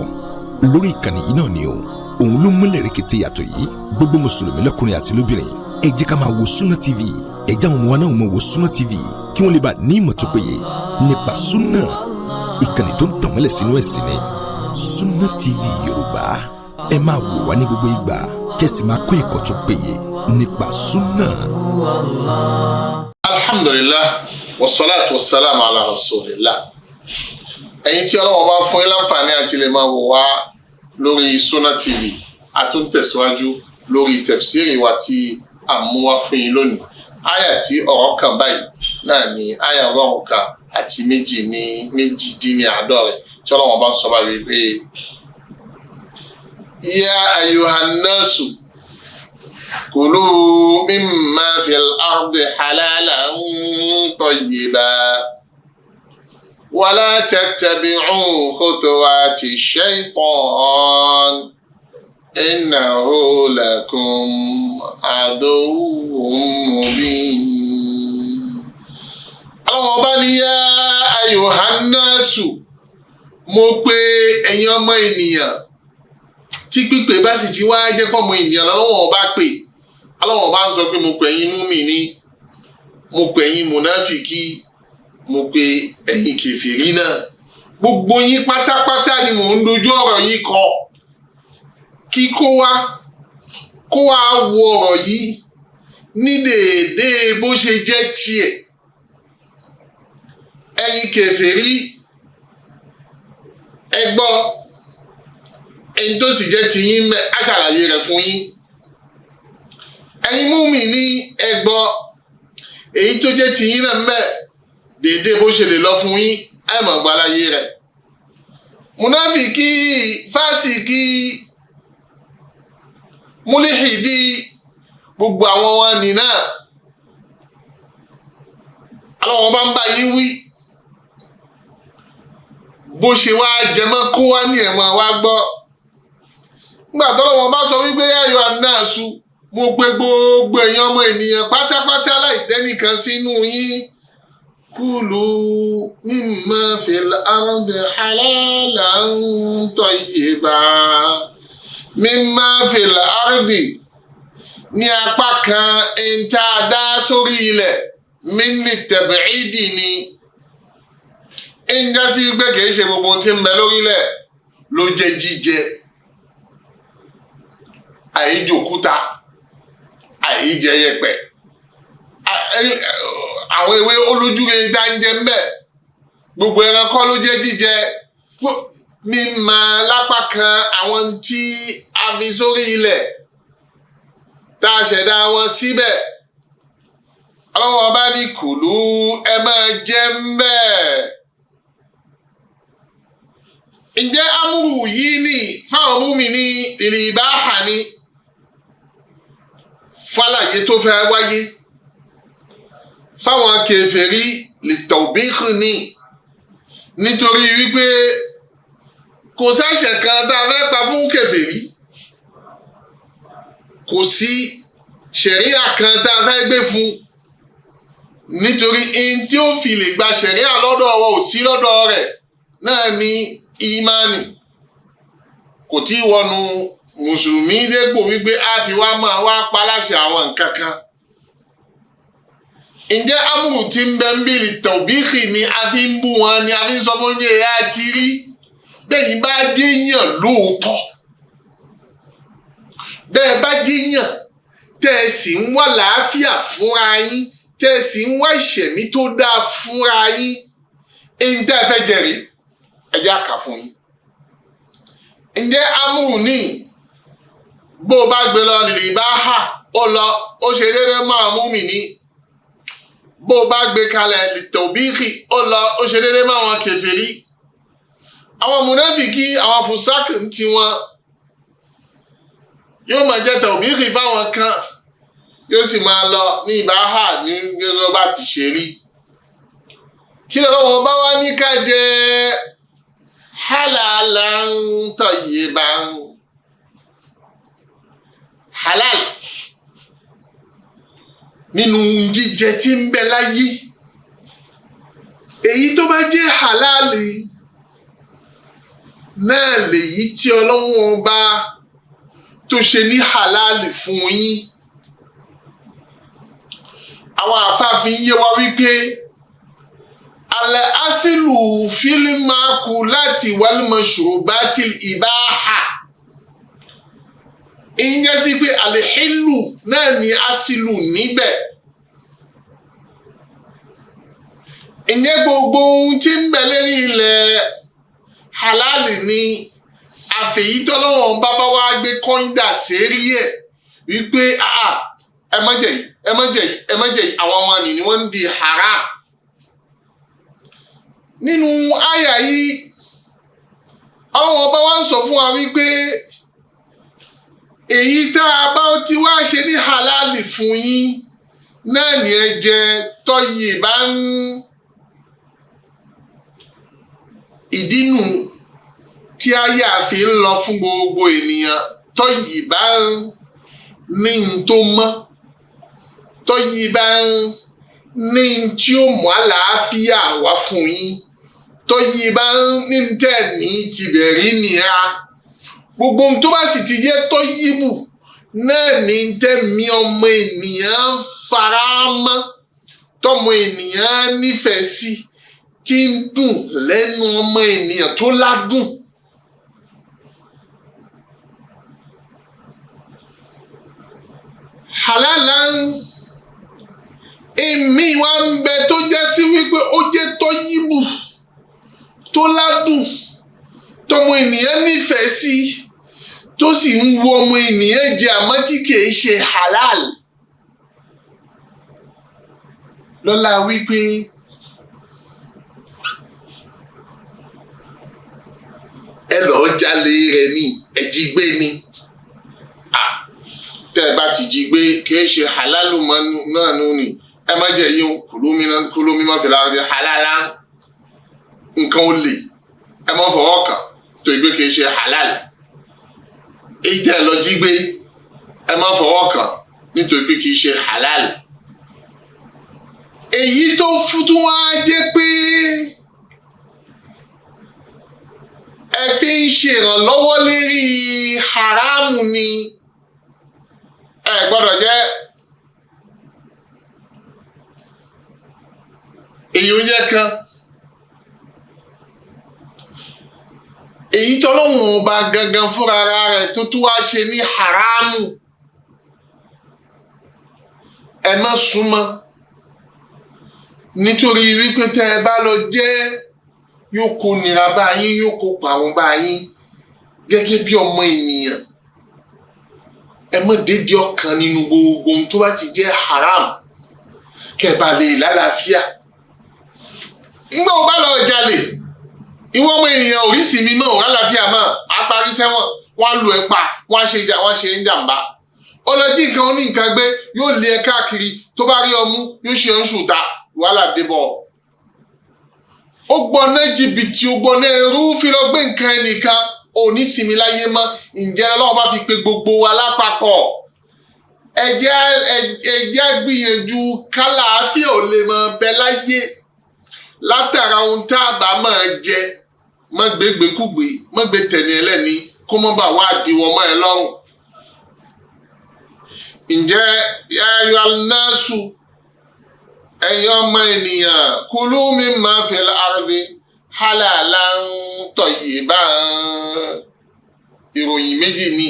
lórí ìkànnì yìí náà ni o. Òun ló múlẹ̀ rẹ̀kẹ̀tẹ̀ yàtọ̀ yìí. Gbogbo mùsùlùmí lọ́kùnrin àti lóbìnrin ẹ jẹ́ ká máa wo Sunna TV, ẹ jẹ́ àwọn ọmọ wa náà máa wo Sunna TV kí wọ́n lè bá ní ìmọ̀ tó péye nípa Sunna. Ìkànnì tó ń tàn mọ́lẹ̀ sínú ẹ̀sìn ni Sunna TV Yorùbá. Ẹ máa wò wá ní gbogbo ìgbà kẹ́sì máa kọ́ ẹ̀kọ́ tó péye nípa Sunna. Alhamdulillah wassalatu wassalamu ala rasulillah. Ẹ̀yin tí Ọlọ́run bá fún yín láǹfààní àti lè máa wò wá lórí Sunna TV, a tún tẹ̀síwájú lórí tafsiri wa tí a mú wá fún yín lónìí. Àyà tí ọ̀rọ̀ kan báyìí náà ni àyà 152 tí Ọlọ́run bá ń sọ báyìí pé ya ayyuhan nasu kulu mimma fil ardi halalan tayyiba ولا تتبعوا خطوات الشيطان إنه لكم عدو مبين. àwọn ọba ní yá ayọ̀hánnásù mo pè ẹ̀yin ọmọ ènìyàn tí pípè bá sì ti wá jẹ́ pọ̀ mọ́ ènìyàn lọ́wọ́ ọba pè ọlọ́wọ́ bá ń sọ pé mo pè ẹ̀yin múmìnì mo pè ẹ̀yin mùnáfìkì mo pè ẹ̀yin kèfèrí náà gbogbo yín pátápátá ni mò ń dojú ọ̀rọ̀ yìí kọ kí kó wá wo ọ̀rọ̀ yìí ní déédéé bó ṣe jẹ́ tiẹ̀ ẹ̀yin kèfèrí ẹ gbọ́ ẹ̀yin tó sì jẹ́ tiyín mẹ́ á ṣàlàyé rẹ̀ fún yín ẹ̀yin múmìnì ẹ gbọ́ èyí tó jẹ́ tiyín náà mẹ́ déédéé bó ṣe lè lọ fún yín ẹ mọ̀ gbàláyé rẹ̀ múnáfìkì fásìkì múlíhìdí gbogbo àwọn wọn nìna àwọn bá ń bá yín wí bó ṣe wá jẹmọ́ kó wá ní ẹ̀wọ̀n wá gbọ́ nígbà tọ́lọ́wọ́n bá sọ wípé ayọ̀ ànáàsù mo pe gbogbo èèyàn ọmọ ènìyàn pátápátá láìdẹ́nìkan sínú yín kulu mimma fil ardi halalan tayyiba mimma fil ardi ní apá kan ẹ̀ńtà dá sórí ilẹ̀ min tab'idi ni ẹ̀ńjá sí pé kìí ṣe gbogbo ohun tí ń bẹ lórílẹ̀ ló jẹ́ jíjẹ àìjòkúta àìjẹyẹpẹ̀ àwọn ewé olójúre tá ń jẹ mbẹ gbogbo ẹran kọ́ ló jẹ́ jíjẹ mímọ lápá kan àwọn tí a fi sórí ilẹ̀ tá a ṣẹ̀dá wọn síbẹ̀ àwọn ọba ní kùlú ẹ máa jẹ mbẹ. ǹjẹ́ amúrù yìí ní fáwọn múmi ní ìlì ìbáhà ní fàlàyé tó fẹ́ wáyé fáwọn kèfèrí lè tawbīkh ní nítorí wípé kò sáṣẹ̀ kan tá a fẹ́ pa fún kèfèrí kò sí ṣẹ̀ríà kan tá a fẹ́ gbé fún nítorí in tí ó fi lè gba ṣẹ̀ríà lọ́dọ̀ ọwọ́ ò sí lọ́dọ̀ rẹ̀ náà ní ìmánì kò tí wọnú mùsùlùmí dépò wípé a fi wá máa wá pa láṣẹ àwọn nǹkan kan. ǹjẹ́ amúrù tí ń bẹ ń bìrì tawbīkh ni a fi ń bú wọn ni a fi ń sọ fún mi ẹ̀yà ti rí bẹ́ẹ̀ bá jẹ́yàn lóòótọ́ bẹ́ẹ̀ bá jẹ́yàn tẹ́ ẹ sì ń wá làáfíà fúnra yín tẹ́ ẹ sì ń wá ìṣẹ̀mí tó dáa fúnra yín èyí tẹ́ ẹ fẹ́ jẹ̀rí ẹjẹ́ àkà fún yín. ǹjẹ́ amúrù ní bó o bá gbé lọ nílì bá hà ó lọ ó ṣe déédéé máa múmìnì bó o bá gbé kalẹ̀ tawbīkh ó lọ ó ṣe déédéé máa wọn kèfèrí àwọn mùnáfìkì àwọn fùsákì ń tiwọn yóò máa jẹ́ tawbīkh fáwọn kan yóò sì máa lọ ní ìbáhà ní gbogbo bá ti ṣe rí kí lọ́wọ́ bá wá ní ká jẹ halalan tayyiban halal nínú jíjẹ tí ń bẹ láyé èyí tó bá jẹ́ halali náà lèyí tí Ọlọ́run bá tó ṣe ní halali fún yín àwọn àfáàfin yé wa wípé alẹ́ asílù fílímàkù láti wal-mashrūbāti al-ibāha ìyẹn sí pé àlèhílù náà ní asílù níbẹ̀ ìyẹn gbogbo ohun tí ń bẹ lérí ilẹ̀ halali ni àfẹ̀yítọ́lọ́wọ́n bábá wa gbé kọ́ńdà sérí ẹ̀ wípé ẹ má jẹ yìí ẹ má jẹ yìí ẹ má jẹ yìí àwọn ọmọ nì ni wọ́n ń di haram nínú àyà yìí àwọn ọba wa ń sọ fún wa wípé èyí tá a bá ti wá ṣe ní halali fún yín náà ní ẹ jẹ tayyiban ìdínú tí àyà fi ń lọ fún gbogbo ènìyàn tọ́yìbá ní n tó mọ́ tọ́yìbá ní n tí ó mú àlàáfíà wá fún yín tọ́yìbá ní n tẹ̀ ní tìbẹ̀rí nìra gbogbo ohun tó bá sì ti jẹ́ tọ́yìbù náà ní n tẹ̀ mí ọmọ ènìyàn faramọ́ tọmọ ènìyàn nífẹ̀ẹ́ sí tí ń dùn lẹ́nu ọmọ ènìyàn tó ládùn. halalan èmi wa ń bẹ tó jẹ́ sí wípé ó jẹ́ tọ́yìbù tó ládùn tọmọ ènìyàn nífẹ̀ẹ́ sí tó sì ń wo ọmọ ènìyàn jẹ àmọ́ tí kìí ṣe halal lọ́la wípé ẹ lọ́ọ́ jalè rẹ̀ ní ẹ jí gbé ni tẹ́ ẹ bá ti jí gbé kìí ṣe halalu náà nù ni ẹ má jẹ yín kúlú mímọ́ fìlà ọ̀dẹ halala nǹkan ó lè ẹ má fọwọ́ kàn tó ìgbé kìí ṣe halal èyí tẹ́ ẹ lọ jí gbé ẹ má fọwọ́ kàn nítorí pé kìí ṣe halal èyí tó fútú wá jẹ́ pé ẹ fi ń ṣèrànlọ́wọ́ lérí haramu ni ẹ gbọ́dọ̀ jẹ́ èyí oúnjẹ kan èyí tọ́lọ́hun ọba gangan fúnra rẹ̀ tó tún wá ṣe ní haramu ẹ má súnmọ́ nítorí wípé tẹ́ ẹ bá lọ jẹ́ yóò kó nira bá yín yóò kó pàrọ̀ bá yín gẹ́gẹ́ bí ọmọ ènìyàn ẹ má dédé ọkàn nínú gbogbo ohun tó bá ti jẹ́ haram kẹ́ bá lè lálàáfíà nígbà wo bá lọ jalè ìwọ ọmọ ènìyàn ò rí sinmi mọ́ ò lálàáfíà mọ́ àparí sẹ́wọ̀n wọ́n lu ẹ pa wọ́n ṣe ń jàǹbá ọlọ́dí nǹkan oní nǹkan gbé yóò lé ẹ káàkiri tó bá rí ọmú yóò ṣe ń ṣùtà wàhálà débọ̀ ó gbọ́ná jìbìtì ó gbọ́ná ẹrú fi lọ gbé nǹkan ẹnìkan ò ní sinmi láyé mọ́ ǹjẹ́ Ọlọ́run bá fi pe gbogbo wa lápapọ̀ ẹ jẹ́ gbìyànjú kálàáfíà ò lè mọ bẹ láyé látara ohun tá a bá máa jẹ má gbégbékúgbé má gbé tẹ̀lé ẹlẹ́ni kó mọ́ bá wá diwọ́ mọ́ ẹ lọ́rùn. ǹjẹ́ yá ayọ̀ alnásù ẹ̀yin ọmọ ènìyàn kulu mimma fil ardi halalan tayyiban ìròyìn méjì ní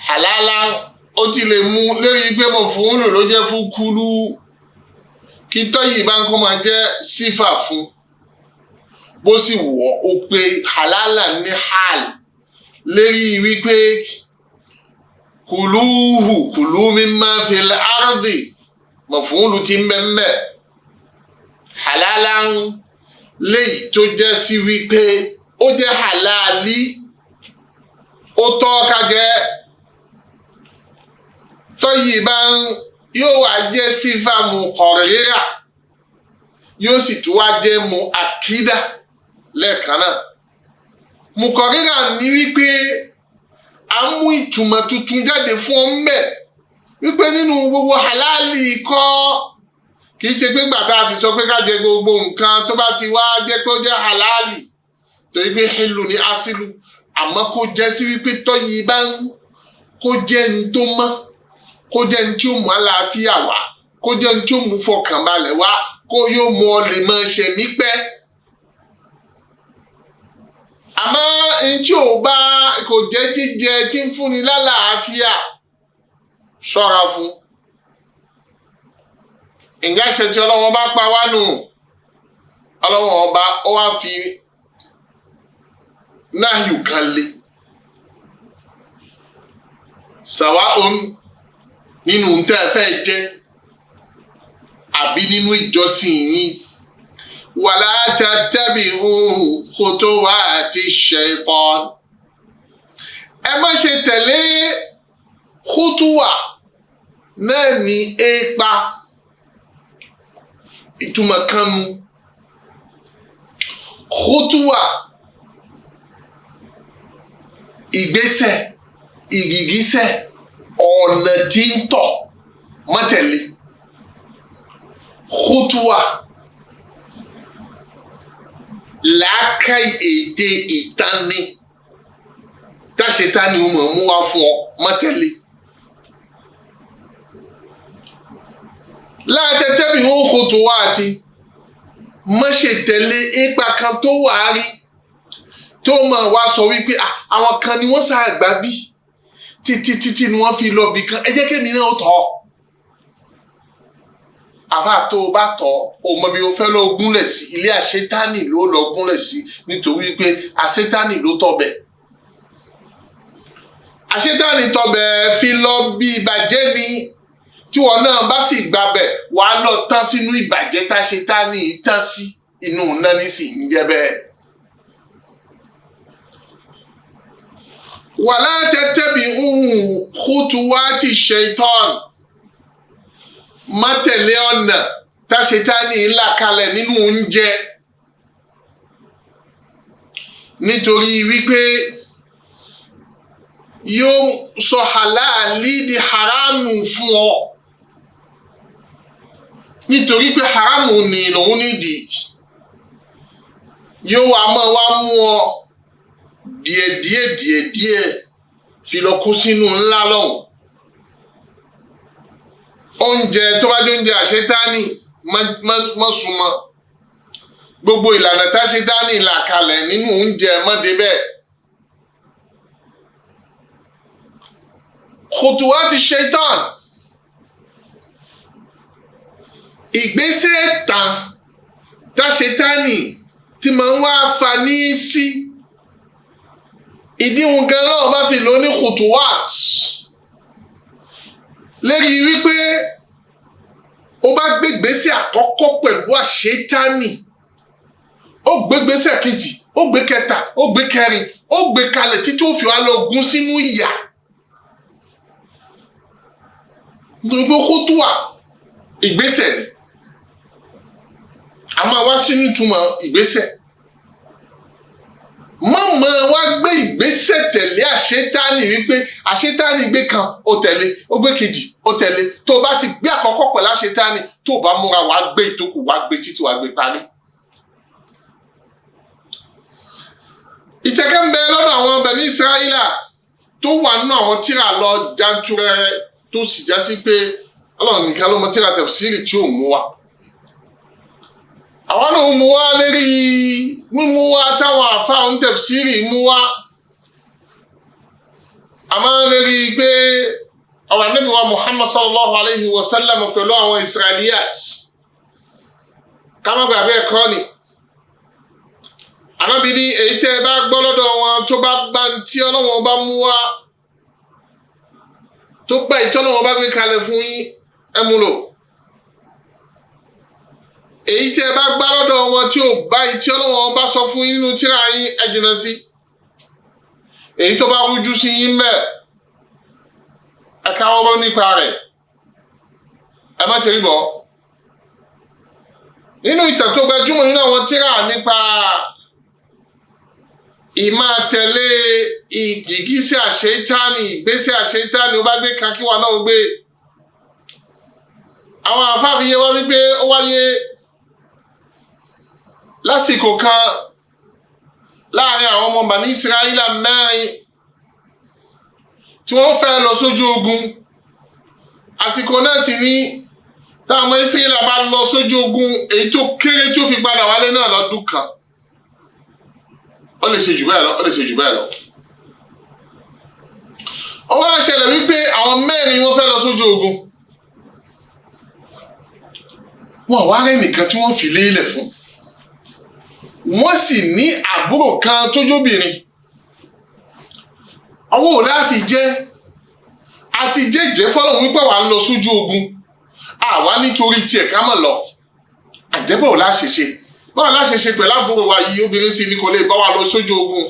halalan ó ti lè mú lérí pé mo fún lò ló jẹ́ fún kúlú kí tayyiban kó máa jẹ́ sífà fún bó sì wọ̀ ó pé halalan ní hal lérí wípé kulu mimma fil ardi mọ̀fúnlù ti ń bẹ́ẹ̀ halalan léyìí tó jẹ́ sí wípé ó jẹ́ halali ó tọ́ ká jẹ tayyiban yóò wá jẹ́ sífà muqarrira yóò sì tún wá jẹ́ muakkida lẹ́ẹ̀kan náà muqarrira ní wípé a mú ìtumọ̀ tuntun jáde fún ọ mbẹ́ wípé nínú gbogbo halali kọ́ kìí ṣe pé gbàtà ti sọ pé ká jẹ gbogbo nǹkan tó bá ti wá jẹ́ pé ó jẹ́ halali torí pé hilu ní asilu àmọ́ kó jẹ́ sí wípé tayyiban kó jẹ́ ní tó mọ́ kó jẹ́ ní tí ó mú àlàáfíà wá kó jẹ́ ní tí ó mú fọkànbalẹ̀ wá kó yóò mú ọ lè máa ṣe mí pẹ́ àmọ́ ní tí ò bá kò jẹ́ jíjẹ tí ń fúnni lálàáfíà ṣọ́ra fún ǹjẹ́ àṣẹ tí Ọlọ́run bá pa wá nù Ọlọ́run ọba ó wá fi náàyù kan lé sàwáhùn nínú tẹ́ ẹ fẹ́ jẹ́ àbí nínú ìjọsìn yín wàlá tattabi'u khutuwati shaytan ẹ má ṣe tẹ̀lé khutuwa náà ní épa ìtumọ̀ kan nu khutuwa ìgbésẹ̀ ìgìgísẹ̀ ọ̀nà tí ń tọ̀ má tẹ̀lé khutuwa làákàyè èdè ìtani táṣetá ni ó mọ̀ mú wá fún ọ má tẹ̀lé. La tattabi'u khutuwati má ṣe tẹ̀lé ipa kan tó wà á rí tó máa wá sọ wípé àwọn kan ni wọ́n ṣàgbá bí títí ni wọ́n fi lọ bì kan ẹ jẹ́ kémi náà ó tọ̀ ọ́. Àfáà tó o bá tọ̀ ọ́ o mọ bí o fẹ́ lọ gúnlẹ̀ sí ilé àṣetánì ló lọ gúnlẹ̀ sí nítorí pé àṣetánì ló tọ̀bẹ̀. Àṣetánì tọ̀bẹ̀ fi lọ bí ìbàjẹ́ ni tí wọn náà bá sì gbabẹ̀ wàá lọ tán sínú ìbàjẹ́ táṣetánì tán sí inú náà ní sì ń jẹ́ bẹ́ẹ̀. Wala tattabi'u khutuwati shaitan má tẹ̀lé ọ̀nà táṣetánì là kalẹ̀ nínú oúnjẹ nítorí wípé yóò sọ halali di haramu fún ọ nítorí pé haramu ni lòun nídìí yóò wá mọ́ wá mú ọ díẹ̀ fi lọ kú sínú ńlá lọ́hùn. Oúnjẹ tó bá jẹ́ oúnjẹ àṣetánì má súnmọ́ gbogbo ìlànà táṣetánì là kalẹ̀ nínú oúnjẹ má débẹ̀. Khutuwati shaitan ìgbésẹ̀ ẹ̀tàn táṣetánì tí máa ń wá fa ní sí ìdíhun gan náà bá fi lò ní khutuwat lérí wípé ó bá gbégbèsè àkọ́kọ́ pẹ̀lú àṣetánì ó gbégbèsè kejì ó gbé kẹta ó gbé kẹrin ó gbé kalẹ̀ títí ó fi wá lọ gún sínú ìyà gbogbo khutuwa ìgbésẹ̀ ni a máa wá sínú ìtumọ̀ ìgbésẹ̀ mọ̀mọ́ wá gbé ìgbésẹ̀ tẹ̀lé àṣetánì wípé àṣetánì gbé kan ó tẹ̀lé ó gbé kejì ó tẹ̀lé tó o bá ti gbé àkọ́kọ́ pẹ̀lú àṣetánì tó o bá múra wàá gbé ìtókù wàá gbé títí wàá gbé parí. ìtẹ̀kẹ́ ń bẹ lọ́dọ̀ àwọn Bani Israila tó wà nínú àwọn tírà lọ janturẹrẹ tó sì já sí pé Ọlọ́run nìkan ló mọ tírà tafsiri tí ò mú wa. Àwọn náà mú wá lérí mímú wá táwọn àfáà ń tafsiri mú wá àmọ́ lérí pé ọ̀rọ̀ Ànábì wa Muhammad sallallahu alayhi wa sallam pẹ̀lú àwọn Israeliyat kámọ́ gbàgbé ẹ̀kọ́ ni Ànábì ní èyí tẹ́ ẹ bá gbọ́ lọ́dọ̀ wọn tó bá gbá tí Ọlọ́run bá mú wá tó gbá ìtọ́lọ́wọ́n bá gbé kalẹ̀ fún yín ẹ mú lò èyí tí ẹ bá gbá lọ́dọ̀ wọn tí ò bá ìtí Ọlọ́run bá sọ fún yín nínú tírà yín ẹ jìnnà sí èyí tó bá rújú sí yín mẹ́ ẹ káwọ́ nípa rẹ̀ ẹ má tẹ̀rí bọ̀ nínú ìtàn tó gbajúmọ̀ nínú àwọn tírà nípa ìmáa tẹ̀lé ìgìgísẹ̀ àṣetánì ìgbésẹ̀ àṣetánì ó bá gbé kan kí wọn náà gbé àwọn àfáàfin yẹ wá wípé ó wáyé lásìkò kan láàrin àwọn ọmọ Bani Israila mẹ́rin tí wọ́n fẹ́ lọ sójú ogun àsìkò náà sì ní táwọn ọmọ Israila bá lọ sójú ogun èyí tó kéré tí ó fi padà wálé náà lọ́dún kan ó lè ṣe jù bẹ́ẹ̀ lọ ó lè ṣe jù bẹ́ẹ̀ lọ. Ó wá ṣẹlẹ̀ wípé àwọn mẹ́rin wọ́n fẹ́ lọ sójú ogun wọ́n wá rẹ́ nìkan tí wọ́n fi lélẹ̀ fún wọ́n sì ní àbúrò kan tójóbìnrin ọwọ́ ò láfi jẹ́ àti jẹ́jẹ́ fọ́lọ́run wípé wà ń lọ sójú ogun àwa nítorí tiẹ̀ ká mọ̀ lọ àjẹ́bọ̀ ò láṣẹṣe báwo láṣẹṣe pẹ̀lú àbúrò wa yìí obìnrin sì ní kò lè bá wa lọ sójú ogun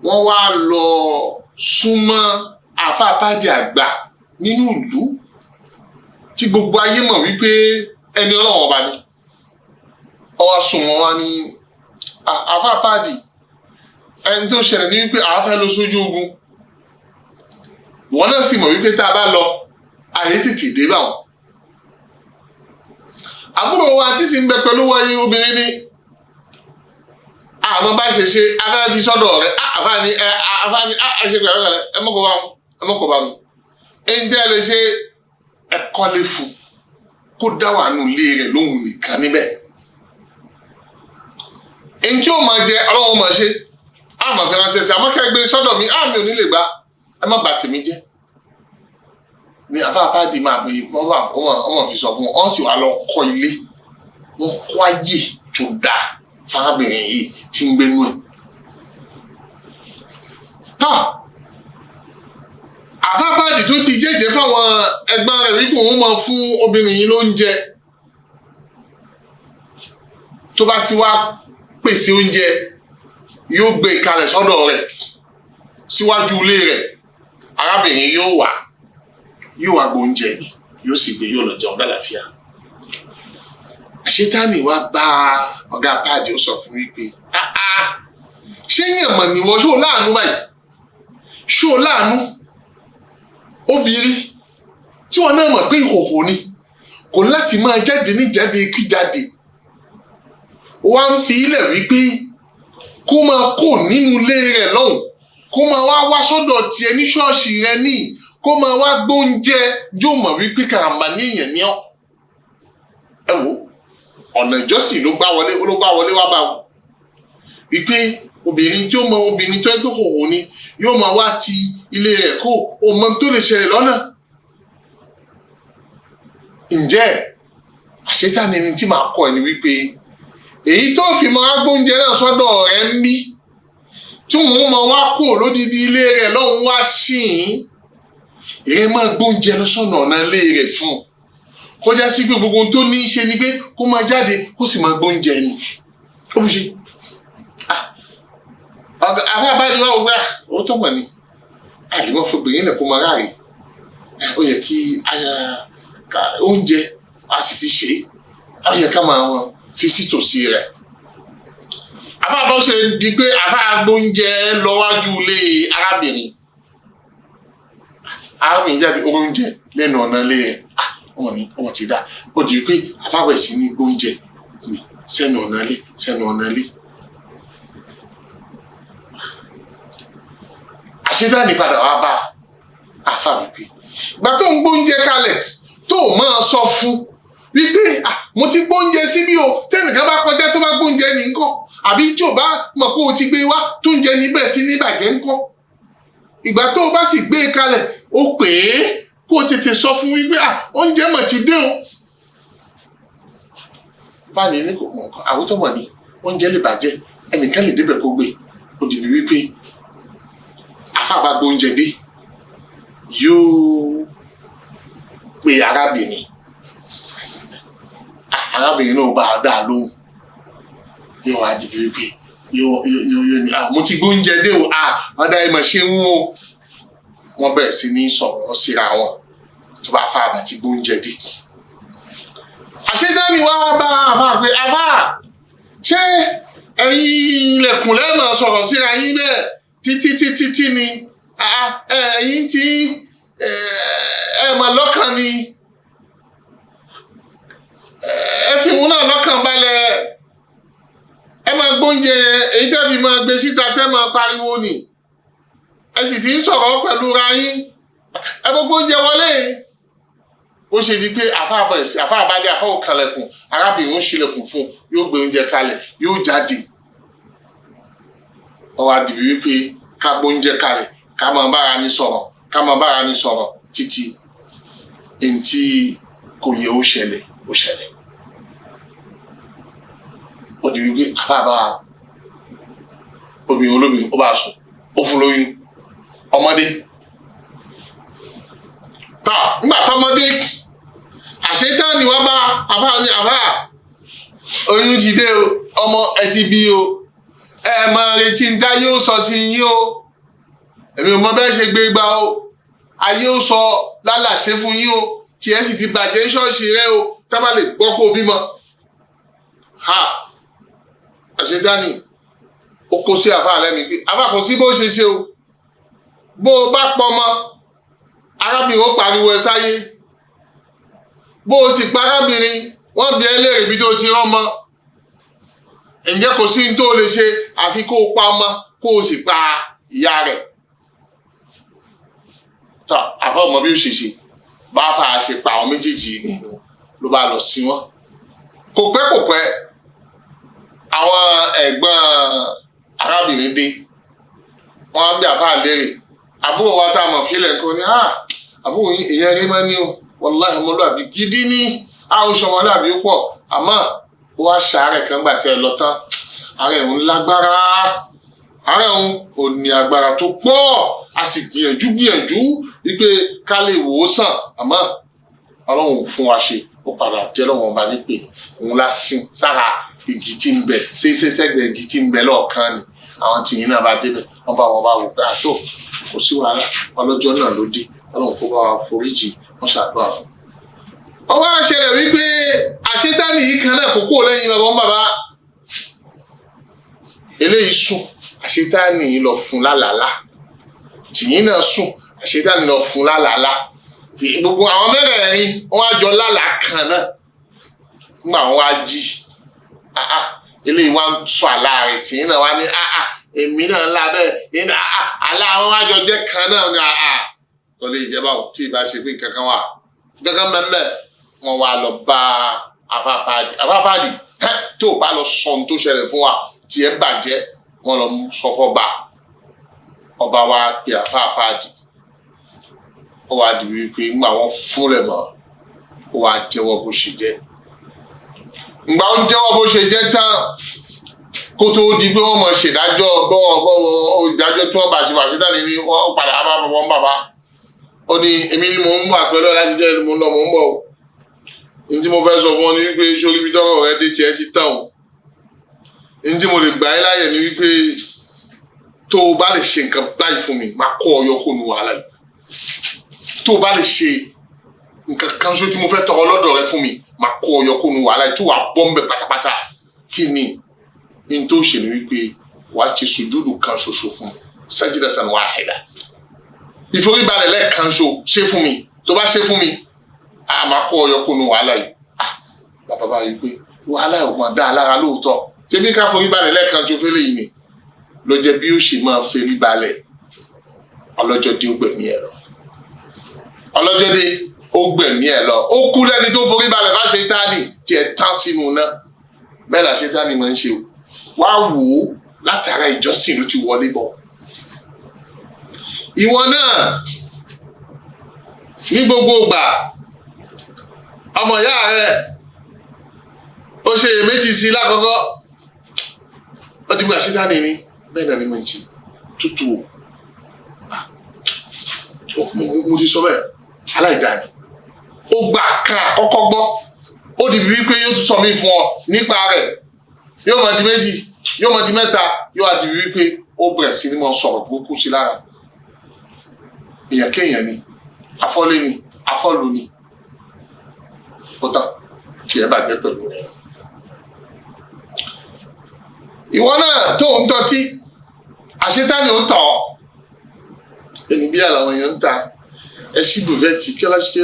wọ́n wá lọ súnmọ́ àfáàpáàdì àgbà nínú ìlú tí gbogbo ayé mọ̀ wípé ẹni Ọlọ́run ọba ni ọwọ́ sùn wọn wá ní àfa pàdì ẹni tó ṣẹlẹ̀ ní wípé àwọn fẹ́ lọ sójú ogun wọn náà sì mọ̀ wípé tá a bá lọ àyè tètè dé bá wọn. àbúrò wa tí sì ń bẹ pẹ̀lú wọ́nyí obìnrin ní àwọn bá ṣe ṣe afẹ́ fi sọ́dọ̀ rẹ̀ àfáàní ẹṣẹ́ pẹ̀lú rẹ̀ ẹmọ́kọ̀ bá mu ẹni tẹ́ lè ṣe ẹ̀kọ́lé fún kó dá wà nù lé rẹ̀ lóhùn nìkan níbẹ̀. ẹni tí ó máa jẹ ọlọ́run máa ṣe àmọ́ fi rántí sí àmọ́ kẹgbẹ́ sọ́dọ̀ mi àmì ò ní lè gbà ẹ má bà tèmi jẹ́. ní afáàpáàdì máa bẹ wọ́n fi sọ fún wọn sì wá lọ kọ́ ilé wọ́n kọ́ ayé tó dáa fárábìnrin yìí tí ń gbénú ẹ̀. àfáàpáàdì tó ti jẹ́jẹ́ fáwọn ẹgbẹ́ rẹ̀ wípé òun máa fún obìnrin yìí lóúnjẹ tó bá ti wá pèsè oúnjẹ yóò gbé kalẹ̀ sọ́dọ̀ rẹ̀ síwájú ilé rẹ̀ arábìnrin yóò wá gbóúnjẹ yóò sì gbé yóò lọ jẹun lálàáfíà. àṣetánì wá bá ọ̀gá páàdì ó sọ fún wípé ṣé yàn mọ̀ níwọ ṣó láàánú báyìí ṣó láàánú obìnrin tí wọn náà mọ̀ pé ìhòhò ni kò láti máa jáde níjáde kíjáde wá ń fi ilẹ̀ wípé kó máa kó nínú ilé rẹ̀ lọ́hùn kó máa wá sọ́dọ̀ tiẹ̀ ní ṣọ́ọ̀ṣì rẹ̀ ní kó máa wá gbóúnjẹ yóò mọ̀ wípé karambà ní èèyàn ní ọ́. ẹ wo ọ̀nà ìjọsìn ló gbá wọlé wá bá wọn wípé obìnrin tí ó mọ obìnrin tó ẹgbẹ́ òhò ni yóò máa wá ti ilé rẹ̀ kó o mọ tó lè ṣẹlẹ̀ lọ́nà. ǹjẹ́ àṣetánì ni tí màá kọ́ ẹ ni wípé èyí tó fi máa gbóúnjẹ náà sọ́dọ̀ rẹ̀ ń bí tí wọ́n máa wá kó lódìdí ilé rẹ̀ lọ́hùn wá sí i èrè máa gbóúnjẹ lọ sọ́nà ọ̀nà ilé rẹ̀ fún un kọjá sí pé gbogbo ohun tó ní í ṣe ni pé kó máa jáde kó sì máa gbóúnjẹ ni ó bù ṣe. àbábáyé wá wọ́n gbà ó tọ́mọ̀ ni àlèmọ́ fobìnrin lẹ̀ kó máa ráre ó yẹ kí oúnjẹ a sì ti ṣe ó yẹ ká máa wọn fi sí tòsí rẹ̀. àbábọ́ ṣe di pé àbágbóúnjẹ lọ́wájú ilé arábìnrin jáde oúnjẹ lẹ́nu ọ̀nà ilé rẹ̀ wọ́n ti dá ó di pé àfáwẹ̀ sí ní gbóúnjẹ ní sẹ́nu ọ̀nà ilé. àṣetánì padà wá bá àfà wípé ìgbà tó ń gbóúnjẹ kalẹ̀ tó máa sọ fún wípé mo ti gbóúnjẹ síbí o tẹ́nìkan bá kọjá tó bá gbóúnjẹ ní nǹkan àbí tí ò bá mọ̀ pé o ti gbé wá tó ń jẹ níbẹ̀ sí níbàjẹ́ nǹkan. ìgbà tó o bá sì gbé e kalẹ̀ o pè é kó o tètè sọ fún wípé oúnjẹ mọ̀ ti dé o. báyìí ní kò mọ̀ nǹkan àwòtọ́ mọ̀ ní oúnjẹ lè bàjẹ́ ẹnìkan lè débẹ̀ kó gbé o dìbò wípé àfàbà gbóúnjẹ dé yóò pe arábìnrin náà bá a dá lóhùn yóò wá dìbò wípé yóò ní mo ti gbóúnjẹ dé o ọ̀dà ẹ̀ mọ̀ ṣe ń wọ́n wọ́n bẹ̀rẹ̀ sí ní sọ̀rọ̀ síra wọn tó bá fà bá ti gbóúnjẹ dé. àṣetánì wá bá àfà pé àfà ṣé ẹ̀yin ilẹ̀kùn lẹ́ẹ̀mọ̀ sọ̀rọ̀ síra yín bẹ́ẹ̀ títí ni ẹ̀yin tí ẹ̀ mọ̀ lọ́kàn ni ẹ fi wọn náà lọ́kàn balẹ̀ ẹ máa gbóúnjẹ èyí tẹ́ fi máa gbé síta tẹ́ máa pariwo ni ẹ sì ti ń sọ̀rọ̀ pẹ̀lú ra yín ẹ gbogbo oúnjẹ wọlé. ó ṣe di pé àfáàbádé àfáòkànlẹ̀kùn arábìnrin ó ṣílẹ̀kùn fún yóò gbé oúnjẹ kalẹ̀ yóò jáde. ọwọ́ àdìbí wípé ká gbóúnjẹ kalẹ̀ ká máa bára ní sọ̀rọ̀ títí èyí tí kò yẹ ó ṣẹlẹ̀. ó di wípé àfáàbá obìnrin olóbìnrin ó bá sùn ó fún lóyún ọmọdé nígbà tọmọdé àṣetánì wá bá àfáà ní àfáà oyún ti dé o ọmọ ẹ ti bí o ẹ máa retí ń dá yóò sọ sí yín o èmi ò mọ bẹ́ẹ̀ ṣe gbé gbá o ayé ó sọ lálàṣẹ fún yín o tí ẹ sì ti bàjẹ́ ṣọ́ọ̀ṣì rẹ o tá bá lè gbọ́ kó bímọ. àṣetánì ó kó sí àfa lẹ́mi pé àfa kò sí bó ṣe ṣe o bó o bá pọmọ arábìnrin ó pariwo ẹ sáyé bó o sì pa arábìnrin wọ́n bi ẹ́ léèrè bí tó ti rán mọ́ ǹjẹ́ kò sí ní tó lè ṣe àfi kó o pa ọmọ kó o sì pa ìyá rẹ̀ tó àfa ọmọ bí ó ṣe ṣe bá a fà ṣe pa àwọn méjèèjì nínú ló bá lọ sí wọn kò pẹ́ àwọn ẹ̀gbọ́n arábìnrin dé wọ́n á bí àfa léèrè àbúrò wa tá a mọ̀ fílẹ̀ nǹkan ni àbúrò yín èèyàn rí máa ní o wàláhì ọmọlúwàbí gidi ní àwòṣọ ọmọlúwàbí pọ̀ àmọ́ ó wá ṣàárẹ̀ kan gbà tí ẹ lọ tán àárẹ̀ òun lágbára àárẹ̀ òun ò ní agbára tó pọ̀ a sì gbìyànjú wípé ká lè wò ó sàn àmọ́ ọlọ́run fún wa ṣe ó padà jẹ́ lọ́wọ́ ọba nípè òun la sin sára igi tí ń bẹ sẹ́gbẹ̀ẹ́ igi tí ń bẹ lọ́ọ̀kan ni àwọn tìyín náà bá débẹ̀ wọ́n bá wò pé àtò kò sí wàhálà ọlọ́jọ́ náà ló dé ọlọ́run kó bá wa foríjì wọ́n ṣàdúrà fún. ó wá ṣẹlẹ̀ wípé àṣetánì yìí kan náà kò kó lẹ́yìn bàbá eléyìí sùn àṣetánì yìí lọ fún lálàálá tìyín náà sùn àṣetánì lọ fún lálàálá gbogbo àwọn mẹ́rẹ̀ẹ̀rin wọ́n á jọ lálàá kan náà nígbà wọn wá jí eléyìí wá ń sọ àlá rẹ̀ tìyín náà wá ní èmi náà ńlá bẹ́ẹ̀ ní àlá àwọn wá jọ jẹ́ kan náà ní tó lè jẹ́ báwọn tí ì bá ṣe pé kankan wà kankan mẹ́mẹ́ wọn wá lọ bá afáfáàdì tó o bá lọ sọ ohun tó ṣẹlẹ̀ fún wa tí ẹ bàjẹ́ wọn lọ sọ fọba ọba wa pe afáfáàdì ó wá di wípé ńgbà wọn fúnlẹ̀ mọ́ ó wá jẹ́wọ́ bó ṣe jẹ́ ńgbà ó jẹ́wọ́ bó ṣe jẹ́ tán kó tó di pé wọ́n mọ̀ ṣèdájọ́ ìdájọ́ tí wọ́n bá ṣe fàṣẹ dání ni wọ́n padà bá wọn bàbá ó ní èmi ni mò ń mú àpẹẹrẹ láti jẹ́ ẹni mò ń lọ mò ń bọ̀ ní tí mo fẹ́ sọ fún ọ ni wípé sórí ibi tọ́rọ̀ rẹ dé tiẹ̀ ti tán o ní tí mo lè gbà ẹ́ láyè ni wípé tó o bá lè ṣe nǹkan báyìí fún mi máa kọ́ ọ yọ kó nu wàhálà yìí tó o bá lè ṣe nǹkan kan ṣó tí mo fẹ́ tọrọ lọ́dọ̀ rẹ fún mi máa kọ́ ọ yọ kó nu wàhálà yìí tó wàá bọ́ ń bẹ̀ pátápátá kí ni ní tó ṣe ni wípé wàá ṣe sùjúdù kan ṣoṣo fún mi sajidatan wahida ìforíbalẹ̀ lẹ́ẹ̀kan ṣo ṣe fún mi tó bá ṣe fún mi a máa kọ́ ọ yọ kó nu wàhálà yìí bàbá bá rí i pé wàhálà ò máa dá a lára lóòótọ́ ṣé bí ká foríbalẹ̀ lẹ́ẹ̀kan ṣo fẹ́lẹ́ yìí ni ló jẹ́ bí ó ṣe máa foríbalẹ̀ ọlọ́jọ́ dé ó gbẹ̀mí ẹ̀ lọ ọlọ́jọ́ dé ó gbẹ̀mí ẹ̀ lọ ó kú lẹ́ni tó foríbalẹ̀ bá ṣe táàdì tiẹ̀ tán sínú náà bẹ́ẹ̀ là ṣe táàdì máa ń ṣe o wá wò ó látara ìjọsìn ló ti wọlé bọ̀ ìwọ náà ní gbogbo ìgbà ọmọ ìyá rẹ ó ṣe èméjì sí lákọ̀ọ́kọ́ ó dìgbà ṣítánì ní bẹ́ẹ̀ náà ni mo ń ṣe tútù mo ti sọ bẹ́ẹ̀ aláìdáni ó gbà kan àkọ́kọ́ gbọ́ ó dìbí wípé yóò tún sọ mí fún ọ nípa rẹ̀ yóò máa di méjì yóò máa di mẹ́ta yóò á dìbí wípé ó bẹ̀rẹ̀ sí ní mọ sọ̀rọ̀ burúkú sí lára èèyàn kéèyàn ni afọ́lé ni afọ́lù ni ó tán tí ẹ bàjẹ́ pẹ̀lú rẹ̀ ìwọ náà tó ń tọ́tí àṣetánì ó tọ̀ ọ́ ẹni bí àwọn èèyàn ń ta ẹ ṣí bùvẹ́tì kí ló ṣe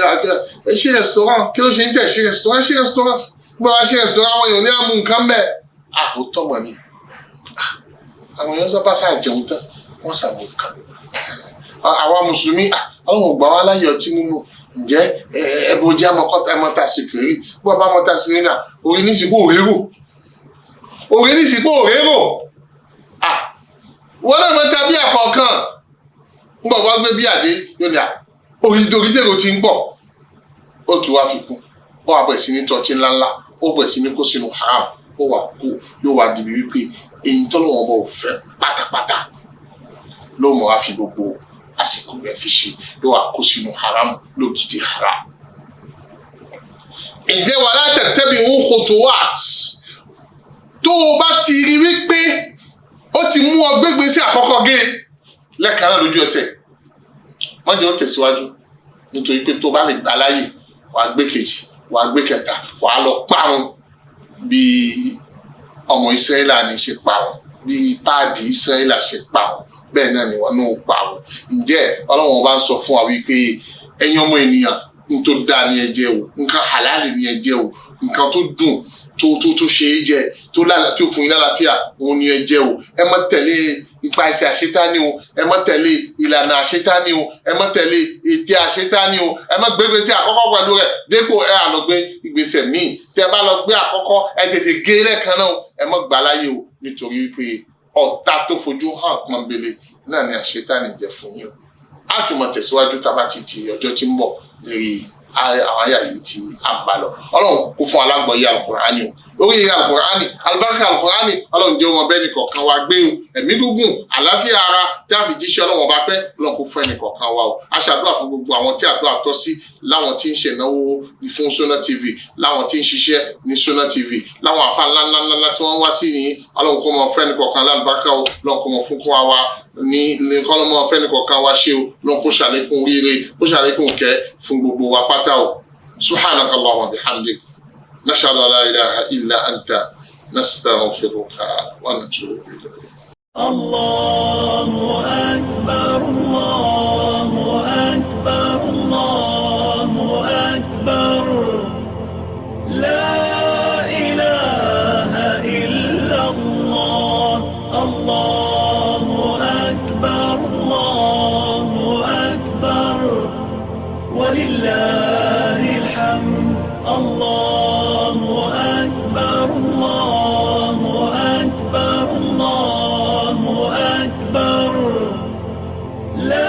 ẹ ṣí restaurant kí ló ṣe ń tẹ̀ ṣí restaurant gbọ́dọ̀ wá ṣí restaurant àwọn èèyàn ní àmú nǹkan bẹ́ẹ̀ àhótọ́ mọ̀ ni àwọn èèyàn sábà sáà jẹun tán wọ́n sàmù nǹkan àwa mùsùlùmí àwọn ògbà wa láyé ọtí mímu ǹjẹ́ ẹbọ jẹ́ ẹmọta síkìrì bó bá mọta síkìrì náà orí nísìkò òrérò wọ́n náà mọta bí àkọ́kàn ńgbà wá gbé bí àdé yóò ní orí tèrò ti ń bọ̀ ó tún wá fi kún ó wà bẹ̀rẹ̀ sí ní tọ́tí ńláńlá ó bẹ̀rẹ̀ sí ní kó sínú haram ó wà kú yóò wá dìbí wípé èyí tọ́lọ́wọ́n bọ̀ fẹ́ pátápátá ló mọ̀ wá fi gbogbo àsìkò rẹ̀ fi ṣe yóò wá kó sínú haram lógidì haram. ǹjẹ́ wà látẹ̀tẹ́bí ń kòtò wáàt tó o bá ti rí wípé ó ti mú ọ gbégbé sí àkọ́kọ́ gé lẹ́ẹ̀kan náà lójú ẹsẹ̀ wọ́n jẹ́ ó tẹ̀síwájú nítorí pé tó bá lè gbà láyè wàá gbé kejì wàá gbé kẹta wàá lọ parun bí ọmọ Ísírẹ́lì ní ṣe parun bí páàdì Ísírẹ́lì ṣe parun bẹ́ẹ̀ náà ni wọn náà parun. Ǹjẹ́ Ọlọ́run bá ń sọ fún wa wípé ẹ̀yin ọmọ ènìyàn n tó dáa ni ẹ jẹ o, nǹkan halali ni ẹ jẹ o, nǹkan tó dùn tó ṣe é jẹ tó fún yín lálàáfíà òun ni ẹ jẹ o. Ẹ má tẹ̀lé ipa ẹsẹ̀ àṣetánì o, ẹ má tẹ̀lé ìlànà àṣetánì o, ẹ má tẹ̀lé ète àṣetánì o, ẹ má gbé ìgbésẹ̀ àkọ́kọ́ pẹ̀lú rẹ̀ dépò ẹ á lọ gbé ìgbésẹ̀ míì. Tẹ́ bá lọ gbé àkọ́kọ́ ẹ tètè gé lẹ́ẹ̀kan náà ẹ má gbà láyé o, nítorí wípé ọ̀tá tó fojú hàn pọ́nbélé náà ni àṣetánì jẹ́ fún yín o. A tún máa tẹ̀síwájú tá a bá ti di ọjọ́ tí ń bọ̀ lérí àwọn àyà yìí tí a ń bá lọ. Ọlọ́run kó fún alágbọ̀ọ́yé Al-Qur'ani o, oríire Al-Qur'ani, alùbáríkà Al-Qur'ani, Ọlọ́run jẹ́ ọmọ bẹ́ẹ̀ nìkọ̀ọ̀kan wa gbé o, ẹ̀mí gígùn àlàáfíà ara tí a fi jíṣẹ́ Ọlọ́run ọba pẹ́ Ọlọ́run kó fún ẹnìkọ̀ọ̀kan wa o. A ṣàdúrà fún gbogbo àwọn tí àdúrà tọ́ sí, láwọn tí ń ṣe ìnáwó fún Sunna TV, láwọn tí ń ṣiṣẹ́ ní Sunna TV, láwọn àfa ńláńláńlá tí wọ́n wá sí yìí. Ọlọ́run kó mọ fún ẹnìkọ̀ọ̀kan lálùbáríkà o, Ọlọ́run kó mọ fún kó wa ní kọ́lọ́mọ fún ẹnìkọ̀ọ̀kan wa ṣe o, Ọlọ́run kó ṣàlékún oríire, kó ṣàlékún kẹ́ fún gbogbo wa pátá o. سبحانك اللهم وبحمدك نشهد أن لا إله إلا أنت نستغفرك ونتوب إليك. الله أكبر الله أكبر الله أكبر لا إله إلا الله الله أكبر الله أكبر ولله الحمد الله أكبر الله أكبر الله أكبر لا